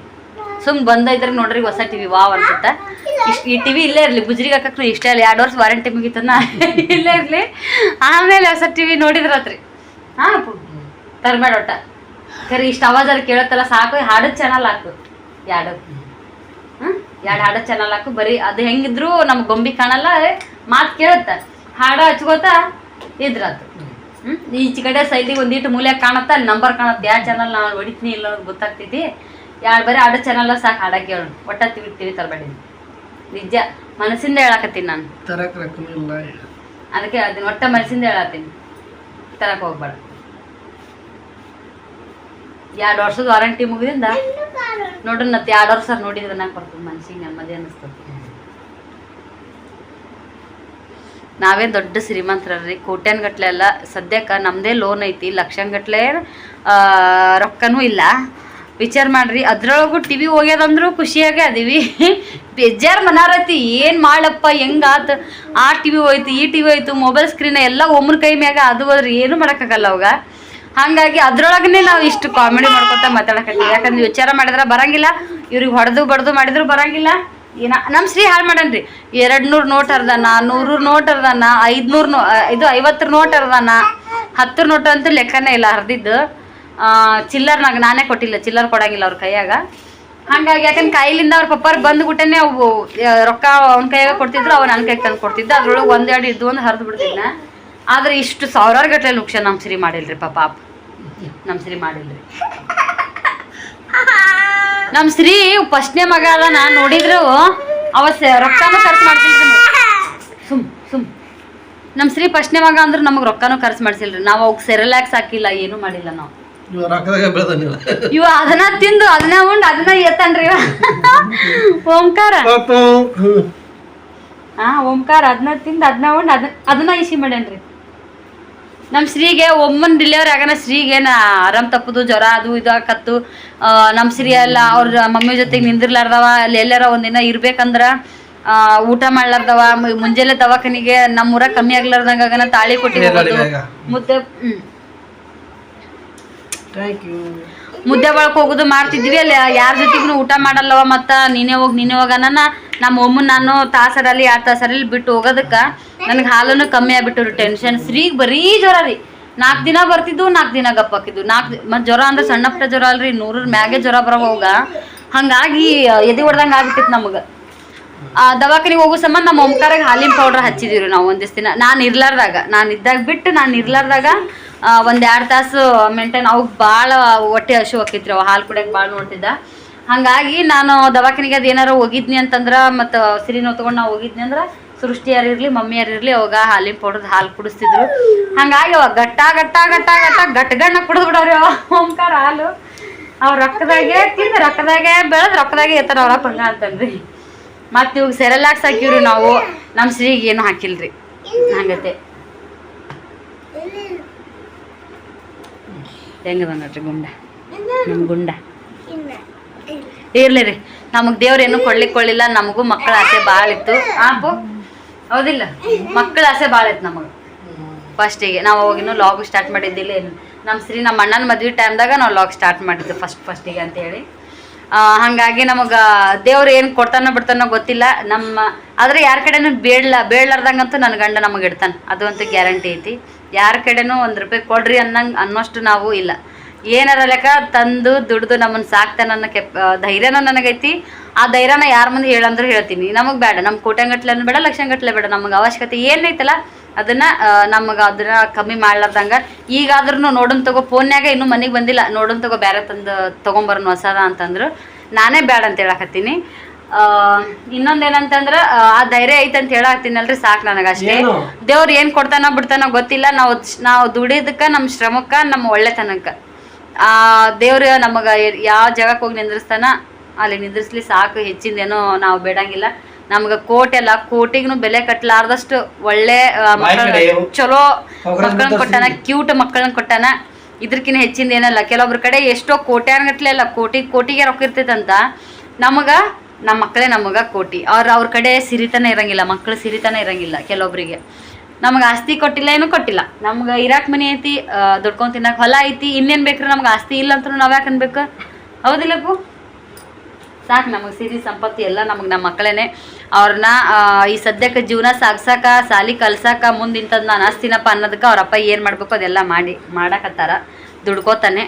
ಸುಮ್ಮನೆ ಬಂದೈತ್ರಿ ನೋಡ್ರಿ ಹೊಸ ಟಿವಿ ವಾವ್ ಅನ್ಸುತ್ತೆ. ಈ ಟಿವಿ ಇಲ್ಲೇ ಇರಲಿ, ಗುಜ್ರಿಗೆ ಹಾಕಕ್ಕೆ ಇಷ್ಟ ಇಲ್ಲ. 2 ವರ್ಷ ವಾರಂಟಿ ಮುಗಿತನ ಇಲ್ಲೇ ಇರಲಿ. ಆಮೇಲೆ ಹೊಸ ಟಿವಿ ನೋಡಿದ್ರತ್ರಿ ಹಾಂ ತರಬೇಡ ಒಟ್ಟ. ಖರೆ ಇಷ್ಟು ಅವಾಜಾರು ಕೇಳುತ್ತಲ್ಲ ಸಾಕು. ಹಾಡೋದು ಚಾನಲ್ ಹಾಕು, 2 ಹಾಡೋದು ಚಾನಲ್ ಹಾಕು. ಬರೀ ಅದು ಹೆಂಗಿದ್ರು ನಮ್ಗೆ ಗೊಂಬಿ ಕಾಣಲ್ಲ, ಮಾತು ಕೇಳುತ್ತೆ. ಹಾಡು ಹಚ್ಕೋತಾ ಇದ್ರಾತು. ಈಚೆ ಕಡೆ ಸೈಡಿಗೆ ಒಂದಿಟ್ಟು ಮೂಲೆ ಕಾಣುತ್ತೆ, ಅಲ್ಲಿ ನಂಬರ್ ಕಾಣುತ್ತೆ. ಯಾವ ಚಾನಲ್ ನಾನು ಹೊಡಿತೀನಿ ಇಲ್ಲ ಅನ್ನೋದು ಗೊತ್ತಾಗ್ತೈತಿ. 2 ಬರೀ ಹಾಡೋ ಚಾನಲ್ ಸಾಕು ಹಾಡಕ್ಕೆ ಕೇಳು. ಒಟ್ಟ ಟಿವಿ ತರಬೇಡಿ. ನಿಜ ಮನಸ್ಸಿಂದ ಹೇಳಕತ್ತೀನಿ ನಾನು. ಅದಕ್ಕೆ ಅದನ್ನ ಒಟ್ಟ ಮನಸ್ಸಿಂದ ಹೇಳತ್ತೀನಿ, ತರಕ್ಕೆ ಹೋಗ್ಬೇಡ. 2 ವರ್ಷದ ವಾರಂಟಿ ಮುಗಿದಿಂದ ನೋಡ್ರಿ ಮತ್ತೆ 2 ವರ್ಷ ನೋಡಿದ್ರೆ ನಾಲ್ಕು ಬರ್ತದೆ ಮನ್ಸಿಗೆ ನೆಮ್ಮದಿ ಅನ್ನಿಸ್ತದೆ. ನಾವೇ ದೊಡ್ಡ ಶ್ರೀಮಂತರಲ್ರಿ, ಕೋಟ್ಯಾನ್ಗಟ್ಲೆ ಎಲ್ಲ. ಸದ್ಯಕ್ಕೆ ನಮ್ಮದೇ ಲೋನ್ ಐತಿ, ಲಕ್ಷಾನ್ಗಟ್ಲೆ ರೊಕ್ಕನೂ ಇಲ್ಲ. ವಿಚಾರ ಮಾಡ್ರಿ. ಅದ್ರೊಳಗು ಟಿವಿ ಹೋಗ್ಯದಂದ್ರು ಖುಷಿಯಾಗೆ ಅದೀವಿ. ಬೇಜಾರು ಮನಾರತಿ ಏನು ಮಾಡಪ್ಪ ಹೆಂಗಾತು. ಆ ಟಿವಿ ಹೋಯ್ತು, ಈ ಟಿವಿ ಹೋಯ್ತು, ಮೊಬೈಲ್ ಸ್ಕ್ರೀನ್ ಎಲ್ಲ ಒಮ್ಮನ ಕೈ ಮ್ಯಾಗ ಅದು ಹೋದ್ರೆ ಏನೂ ಮಾಡೋಕ್ಕಾಗಲ್ಲ ಅವಾಗ. ಹಾಗಾಗಿ ಅದ್ರೊಳಗನೆ ನಾವು ಇಷ್ಟು ಕಾಮಿಡಿ ಮಾಡ್ಕೊತ ಮಾತಾಡಕತ್ತೀವಿ. ಯಾಕಂದ್ರೆ ವಿಚಾರ ಮಾಡಿದ್ರೆ ಬರಂಗಿಲ್ಲ, ಇವ್ರಿಗೆ ಹೊಡೆದು ಬಡ್ದು ಮಾಡಿದ್ರು ಬರಂಗಿಲ್ಲ. ಏನ ನಮ್ಮ ಶ್ರೀ ಹಾಳು ಮಾಡನ್ರಿ. 200 ನೋಟ್ ಹರ್ದಾನ, 100 ನೋಟ್ ಹರ್ದಾನ, 500 ಇದು 50 ನೋಟ್ ಹರ್ದಾನ, 10 ನೋಟ್ ಅಂತೂ ಲೆಕ್ಕನೇ ಇಲ್ಲ ಹರಿದಿದ್ದು. ಚಿಲ್ಲರ್ನಾಗ ನಾನೇ ಕೊಟ್ಟಿಲ್ಲ, ಚಿಲ್ಲರ್ ಕೊಡಂಗಿಲ್ಲ ಅವ್ರ ಕೈಯಾಗ. ಹಾಗಾಗಿ ಯಾಕಂದ್ರೆ ಕೈಲಿಂದ ಅವ್ರ ಪಪ್ಪಾರ್ ಬಂದ್ಬಿಟ್ಟನೆ ಅವು ರೊಕ್ಕ ಅವ್ನ ಕೈಯಾಗ ಕೊಡ್ತಿದ್ರು, ಅವ ನನ್ನ ಕೈಗೆ ತಂದು ಕೊಡ್ತಿದ್ದ. ಅದ್ರೊಳಗೆ 1-2 ಇದ್ದು ಒಂದು ಹರಿದು ಬಿಡ್ತಿದ್ನ. ಆದ್ರೆ ಇಷ್ಟು 1000 ಗಟ್ಟಲೆ ಲಕ್ಷ ನಮ್ಮ ಶ್ರೀ ಮಾಡಿಲ್ರಿ ಪಾಪ. ನಮ್ಮ ಶ್ರೀ ಮಾಡಿಲ್ರಿ. ನಮ್ಮ ಶ್ರೀ ಫಸ್ಟ್ನೇ ಮಗ ಅದ, ನಾನು ನೋಡಿದ್ರು ಅವ ರೊಕ್ಕನೂ ಖರ್ಚು ಮಾಡ್ತಿಲ್ರಿ. ಸುಮ್ ನಮ್ಮ ಶ್ರೀ ಫಸ್ಟ್ನೇ ಮಗ ಅಂದ್ರೆ ನಮಗೆ ರೊಕ್ಕನೂ ಖರ್ಚು ಮಾಡ್ಸಿಲ್ರಿ. ನಾವು ಅವ್ಕೆ ಸೆರೆಲ್ಯಾಕ್ಸ್ ಹಾಕಿಲ್ಲ, ಏನೂ ಮಾಡಿಲ್ಲ ನಾವು. ಇವ ಅದನ್ನ ತಿಂದು ಅದನ್ನ ಉಂಡು ಅದನ್ನ ಎತ್ತನ್ರಿ ಓಂಕಾರ. ಓಂಕಾರ ಅದನ್ನ ತಿಂದು ಅದನ್ನ ಉಂಡು ಅದನ್ನ ಇಸಿ ಮಾಡ್ಯಾನ್ರಿ. ನಮ್ಮ ಶ್ರೀಗೆ ಒಮ್ಮನ್ ಡಿಲಿವರಿ ಆಗೋಣ ಶ್ರೀಗೇನು ಆರಾಮ್ ತಪ್ಪದು, ಜ್ವರ ಅದು ಇದು ಆಕತ್ತು. ನಮ್ಮ ಶ್ರೀ ಎಲ್ಲ ಅವ್ರ ಮಮ್ಮಿ ಜೊತೆಗೆ ನಿಂದಿರ್ಲಾರ್ದವ, ಅಲ್ಲಿ ಎಲ್ಲಾರ ಒಂದಿನ ಇರ್ಬೇಕಂದ್ರ ಊಟ ಮಾಡ್ಲಾರ್ದವ. ಮುಂಜಾನೆ ದವಾಖಾನಿಗೆ ನಮ್ಮೂರ ಕಮ್ಮಿ ಆಗ್ಲಾರ್ದಂಗ ತಾಳಿ ಕೊಟ್ಟಿದ್ದು ಮುದ್ದೆ ಮುದ್ದೆ ಬಳಕ್ ಹೋಗುದು ಮಾಡ್ತಿದ್ವಿ. ಅಲ್ಲಿ ಯಾರ ಜೊತೆಗೂ ಊಟ ಮಾಡಲ್ಲವ. ಮತ್ತು ನೀನೇ ಹೋಗ ನಮ್ಮ ಒಮ್ಮನ್ ನಾನು ತಾಸರಲ್ಲಿ 2 ತಾಸರಲ್ಲಿ ಬಿಟ್ಟು ಹೋಗೋದಕ್ಕೆ ನನಗೆ ಹಾಲೂ ಕಮ್ಮಿ ಆಗ್ಬಿಟ್ಟು ಟೆನ್ಷನ್. ಶ್ರೀಗೆ ಬರೀ ಜ್ವರ ರೀ. 4 ದಿನ ಬರ್ತಿದ್ದು, 4 ದಿನ ಗಪ್ಪಾಕಿದ್ದು. ಮತ್ತು ಜ್ವರ ಅಂದ್ರೆ ಸಣ್ಣ ಪುಟ್ಟ ಜ್ವರ ಅಲ್ರಿ, 100 ಮ್ಯಾಗೆ ಜ್ವರ ಬರೋವಾಗ. ಹಾಗಾಗಿ ಎದೆ ಹೊಡ್ದಂಗೆ ಆಗ್ಬಿಟ್ಟಿತ್ತು ನಮಗೆ. ದವಾಖಾನಿಗೆ ಹೋಗೋ ಸಂಬಂಧ ನಮ್ಮ ಓಂಕಾರಾಗ ಹಾಲಿನ ಪೌಡ್ರ್ ಹಚ್ಚಿದೀವಿ ನಾವು ಒಂದಿಷ್ಟು ದಿನ. ನಾನು ಇದ್ದಾಗ ಬಿಟ್ಟು ನಾನು ಇರ್ಲಾರ್ದಾಗ 1-2 ತಾಸು ಮೇಂಟೈನ್. ಅವ್ಗೆ ಭಾಳ ಹೊಟ್ಟೆ ಹಸು ಹಾಕಿತ್ರಿ, ಅವು ಹಾಲು ಕುಡಿಯೋಕೆ ಭಾಳ ನೋಡ್ತಿದ್ದ. ಹಾಗಾಗಿ ನಾನು ದವಾಖಾನಿಗೆ ಅದು ಏನಾರು ಹೋಗಿದ್ನಿ ಅಂತಂದ್ರೆ, ಮತ್ತು ಸಿರಿನೋ ತೊಗೊಂಡು ನಾವು ಹೋಗಿದ್ನಿ ಅಂದ್ರೆ ಸೃಷ್ಟಿ ಯಾರಿರಲಿ ಮಮ್ಮಿ ಯಾರಿರಲಿ ಅವಾಗ ಹಾಲಿನ ಪೌಡ್ರದ್ದು ಹಾಲು ಕುಡಿಸ್ತಿದ್ರು. ಹಾಗಾಗಿ ಅವಾಗ ಗಟ್ಟಗಣ್ಣ ಕುಡಿದು ಬಿಡೋರಿ ಅವ ಓಂಕಾರ ಹಾಲು. ಅವ್ರ ರೊಕ್ಕದಾಗೆ ತಿಂದು ರೊಕ್ಕದಾಗೆ ಬೆಳೆದು ರೊಕ್ಕದಾಗೆ ಎತ್ತಾರ ಅವ್ರ ಪಂಗ ಅಂತನ್ರಿ. ಮತ್ತು ಇವಾಗ ಸೆರೆಲ್ಯಾಕ್ಸ್ ಹಾಕಿವ್ರಿ ನಾವು. ನಮ್ಮ ಶ್ರೀಗೆ ಏನು ಹಾಕಿಲ್ರಿ. ಹಂಗತೆ ಹೆಂಗದ ನೋಡ್ರಿ ಗುಂಡ, ನಮ್ಮ ಗುಂಡ ಇರ್ಲಿ ರೀ. ನಮಗೆ ದೇವ್ರೇನು ಕೊಡ್ಲಿಕ್ಕೊಳ್ಳಿಲ್ಲ. ನಮಗೂ ಮಕ್ಕಳ ಆಸೆ ಭಾಳ ಇತ್ತು. ಹೌದಿಲ್ಲ, ಮಕ್ಕಳ ಆಸೆ ಭಾಳ ಇತ್ತು ನಮಗೆ. ಫಸ್ಟಿಗೆ ನಾವು ಅವಾಗಿನ್ನೂ ಲಾಗ್ ಸ್ಟಾರ್ಟ್ ಮಾಡಿದ್ದಿಲ್ಲ. ನಮ್ಮ ಶ್ರೀ ನಮ್ಮ ಅಣ್ಣನ ಮದ್ವೆ ಟೈಮ್ದಾಗ ನಾವು ಲಾಗ್ ಸ್ಟಾರ್ಟ್ ಮಾಡಿದ್ದು ಫಸ್ಟಿಗೆ ಅಂತೇಳಿ. ಹಾಗಾಗಿ ನಮಗೆ ದೇವ್ರು ಏನು ಕೊಡ್ತಾನೋ ಬಿಡ್ತಾನೋ ಗೊತ್ತಿಲ್ಲ. ಆದರೆ ಯಾರ ಕಡೆನೂ ಬೇಡ್ಲಾರ್ದಂಗಂತೂ ನನ್ನ ಗಂಡ ನಮಗೆ ಇಡ್ತಾನೆ, ಅದು ಅಂತೂ ಗ್ಯಾರಂಟಿ ಐತಿ. ಯಾರ ಕಡೆನೂ 1 ರೂಪಾಯಿ ಕೊಡ್ರಿ ಅನ್ನೋಷ್ಟು ನಾವು ಇಲ್ಲ. ಏನಾರ ಲೆಕ್ಕ ತಂದು ದುಡ್ದು ನಮ್ಮನ್ನು ಸಾಕ್ತಾನ ಅನ್ನೋ ಧೈರ್ಯನೂ ನನಗೈತಿ. ಆ ಧೈರ್ಯನ ಯಾರ ಮುಂದೆ ಹೇಳಂದ್ರೆ ಹೇಳ್ತೀನಿ. ನಮಗೆ ಬೇಡ, ನಮ್ಮ ಕೋಟ್ಯಾಂಗಟ್ಲೆನೂ ಬೇಡ, ಲಕ್ಷಗಟ್ಲೆ ಬೇಡ. ನಮಗೆ ಅವಶ್ಯಕತೆ ಏನೈತಲ್ಲ ಅದನ್ನು ಅದನ್ನ ಕಮ್ಮಿ ಮಾಡ್ಲಾರ್ದಂಗೆ. ಈಗಾದ್ರೂ ನೋಡೋನ್ ತಗೋ, ಫೋನ್ಯಾಗ ಇನ್ನೂ ಮನೆಗೆ ಬಂದಿಲ್ಲ, ನೋಡೋನ್ ತಗೋ ಬೇರೆ ತಂದು ತೊಗೊಂಬರೋನು ಹೊಸದ ಅಂತಂದ್ರು ನಾನೇ ಬೇಡ ಅಂತ ಹೇಳಕತ್ತೀನಿ. ಇನ್ನೊಂದೇನಂತಂದ್ರೆ ಆ ಧೈರ್ಯ ಐತಂತ ಹೇಳತ್ತೀನಲ್ರಿ, ಸಾಕು ನನಗಷ್ಟೇ. ದೇವ್ರು ಏನು ಕೊಡ್ತಾನೋ ಬಿಡ್ತಾನೋ ಗೊತ್ತಿಲ್ಲ. ನಾವು ದುಡಿಯೋದಕ್ಕೆ, ನಮ್ಮ ಶ್ರಮಕ್ಕೆ, ನಮ್ಮ ಒಳ್ಳೆತನಕ್ಕೆ ದೇವ್ರು ನಮಗೆ ಯಾವ ಜಾಗಕ್ಕೆ ಹೋಗಿ ನಿಂದ್ರಿಸ್ತಾನ ಅಲ್ಲಿ ನಿಂದ್ರಿಸ್ಲಿ ಸಾಕು. ಹೆಚ್ಚಿಂದೇನೋ ನಾವು ಬೇಡಂಗಿಲ್ಲ. ನಮ್ಗೆ ಕೋಟಿಗೂ ಬೆಲೆ ಕಟ್ಟಲಾರ್ದಷ್ಟು ಒಳ್ಳೆ ಚಲೋ ಮಕ್ಕಳನ್ನ ಕೊಟ್ಟಾನ, ಕ್ಯೂಟ್ ಮಕ್ಕಳನ್ನ ಕೊಟ್ಟಾನ. ಇದ್ರಕಿನ್ನ ಹೆಚ್ಚಿಂದ ಏನಲ್ಲ. ಕೆಲವೊಬ್ರ ಕಡೆ ಎಷ್ಟೋ ಕೋಟ್ಯಾನ್ಗಟ್ಲೆ ಅಲ್ಲ, ಕೋಟಿಗೆ ರೊಕ್ಕ ಇರ್ತೈತಂತ. ನಮ್ಮ ಮಕ್ಕಳೇ ನಮಗೆ ಕೋಟಿ. ಅವ್ರ ಕಡೆ ಸಿರಿತನ ಇರಂಗಿಲ್ಲ, ಮಕ್ಕಳು ಸಿರಿತನ ಇರಂಗಿಲ್ಲ ಕೆಲವೊಬ್ರಿಗೆ. ನಮಗೆ ಆಸ್ತಿ ಕೊಟ್ಟಿಲ್ಲ, ಏನೂ ಕೊಟ್ಟಿಲ್ಲ. ನಮ್ಗೆ ಇರಾಕ್ ಮನೆ ಐತಿ, ದುಡ್ಕೊಂಡು ತಿನ್ನಕ್ಕೆ ಹೊಲ ಐತಿ, ಇನ್ನೇನು ಬೇಕ್ರಿ ನಮ್ಗೆ ಆಸ್ತಿ ಇಲ್ಲ ಅಂತೂ ನಾವು ಯಾಕೆ ಅನ್ಬೇಕು? ಹೌದಿಲ್ಲಪ್ಪು? ಸಾಕು ನಮಗೆ ಸಿರಿ ಸಂಪತ್ತು ಎಲ್ಲ ನಮಗೆ ನಮ್ಮ ಮಕ್ಕಳೇ. ಅವ್ರನ್ನ ಈ ಸದ್ಯಕ್ಕೆ ಜೀವನ ಸಾಗ್ಸಾಕ, ಸಾಲಿ ಕಲ್ಸಾಕ, ಮುಂದೆ ಇಂಥದ್ದು ನಾನು ಆಸ್ತಿನಪ್ಪ ಅನ್ನೋದಕ್ಕೆ ಅವ್ರಪ್ಪ ಏನು ಮಾಡಬೇಕು ಅದೆಲ್ಲ ಮಾಡಕತ್ತಾರ, ದುಡ್ಕೋತಾನೆ.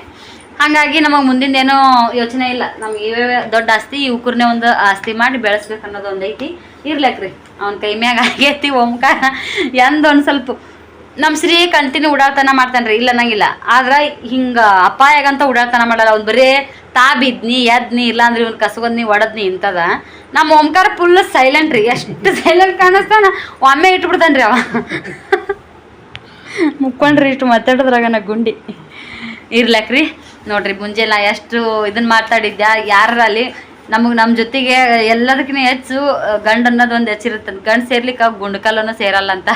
ಹಾಗಾಗಿ ನಮಗೆ ಮುಂದಿಂದೇನೋ ಯೋಚನೆ ಇಲ್ಲ. ನಮ್ಗೆ ಇವೇ ದೊಡ್ಡ ಆಸ್ತಿ, ಇವಕ್ಕೂರ್ನೇ ಒಂದು ಆಸ್ತಿ ಮಾಡಿ ಬೆಳೆಸ್ಬೇಕು ಅನ್ನೋದು ಒಂದು ಐತಿ. ಇರ್ಲಕ್ರಿ ಅವ್ನ ಕೈ ಮ್ಯಾಗ ಆಗೈತಿ ಓಂಕಾರ. ಒಂದು ಸ್ವಲ್ಪ ನಮ್ಮ ಶ್ರೀ ಕಂಟಿನ್ಯೂ ಉಡಾಳ್ತನ ಮಾಡ್ತಾನೆ ಇಲ್ಲ ಅನ್ನಂಗಿಲ್ಲ. ಆದ್ರೆ ಹಿಂಗೆ ಅಪಾಯಾಗಂತ ಉಡಾಳ್ತನ ಮಾಡಲ್ಲ. ಅವ್ನು ಬರೀ ಬಿದ್ನಿ ಎದ್ನಿ, ಇಲ್ಲಾಂದ್ರೆ ಇವ್ನು ಕಸಗೊಂದ್ನಿ ಒಡದ್ನಿ ಇಂಥದ. ನಮ್ಮ ಓಂಕಾರ ಫುಲ್ ಸೈಲೆಂಟ್ ರೀ. ಎಷ್ಟು ಸೈಲೆಂಟ್ ಕಾಣಿಸ್ತಾನ, ಒಮ್ಮೆ ಇಟ್ಬಿಡ್ತಾನೆ ರೀ ಅವ. ಮುಕ್ಕೊಂಡ್ರಿ ಇಷ್ಟು ಮಾತಾಡಿದ್ರಾಗ ನಾ ಗುಂಡಿ ಇರ್ಲಕ್ರಿ. ನೋಡ್ರಿ ಮುಂಜಾನೆ ಎಷ್ಟು ಇದನ್ನ ಮಾತಾಡಿದ್ಯಾ ಯಾರಲ್ಲಿ ನಮ್ಮ ಜೊತೆಗೆ ಎಲ್ಲದಕ್ಕಿಂತ ಹೆಚ್ಚು ಗಂಡು ಅನ್ನೋದು ಒಂದು ಹೆಚ್ಚಿರುತ್ತೆ. ಗಂಡು ಸೇರ್ಲಿಕ್ಕೆ ಗುಂಡ್ಕಲ್ಲೂ ಸೇರಲ್ಲ ಅಂತ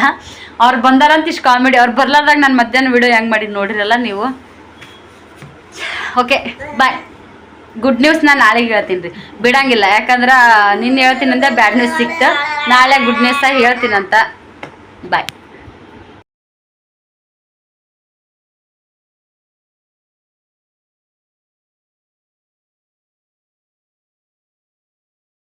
ಅವ್ರು ಬಂದಾರಂತ ಇಷ್ಟು ಕಾಮಿಡಿ. ಅವ್ರು ಬರ್ಲಾರ್ದಾಗ ನಾನು ಮಧ್ಯಾಹ್ನ ವಿಡಿಯೋ ಹೆಂಗೆ ಮಾಡಿದ್ದು ನೋಡಿರಲ್ಲ ನೀವು. Okay bye. ಗುಡ್ ನ್ಯೂಸ್ ನಾನು ನಾಳೆಗೆ ಹೇಳ್ತೀನಿ ರೀ, ಬಿಡಂಗಿಲ್ಲ. ಯಾಕಂದ್ರೆ ನಿನ್ನೆ ಹೇಳ್ತೀನಂತ ಬ್ಯಾಡ್ ನ್ಯೂಸ್ ಸಿಕ್ತು, ನಾಳೆ ಗುಡ್ ನ್ಯೂಸ್ ಹೇಳ್ತೀನಂತ. ಬಾಯ್.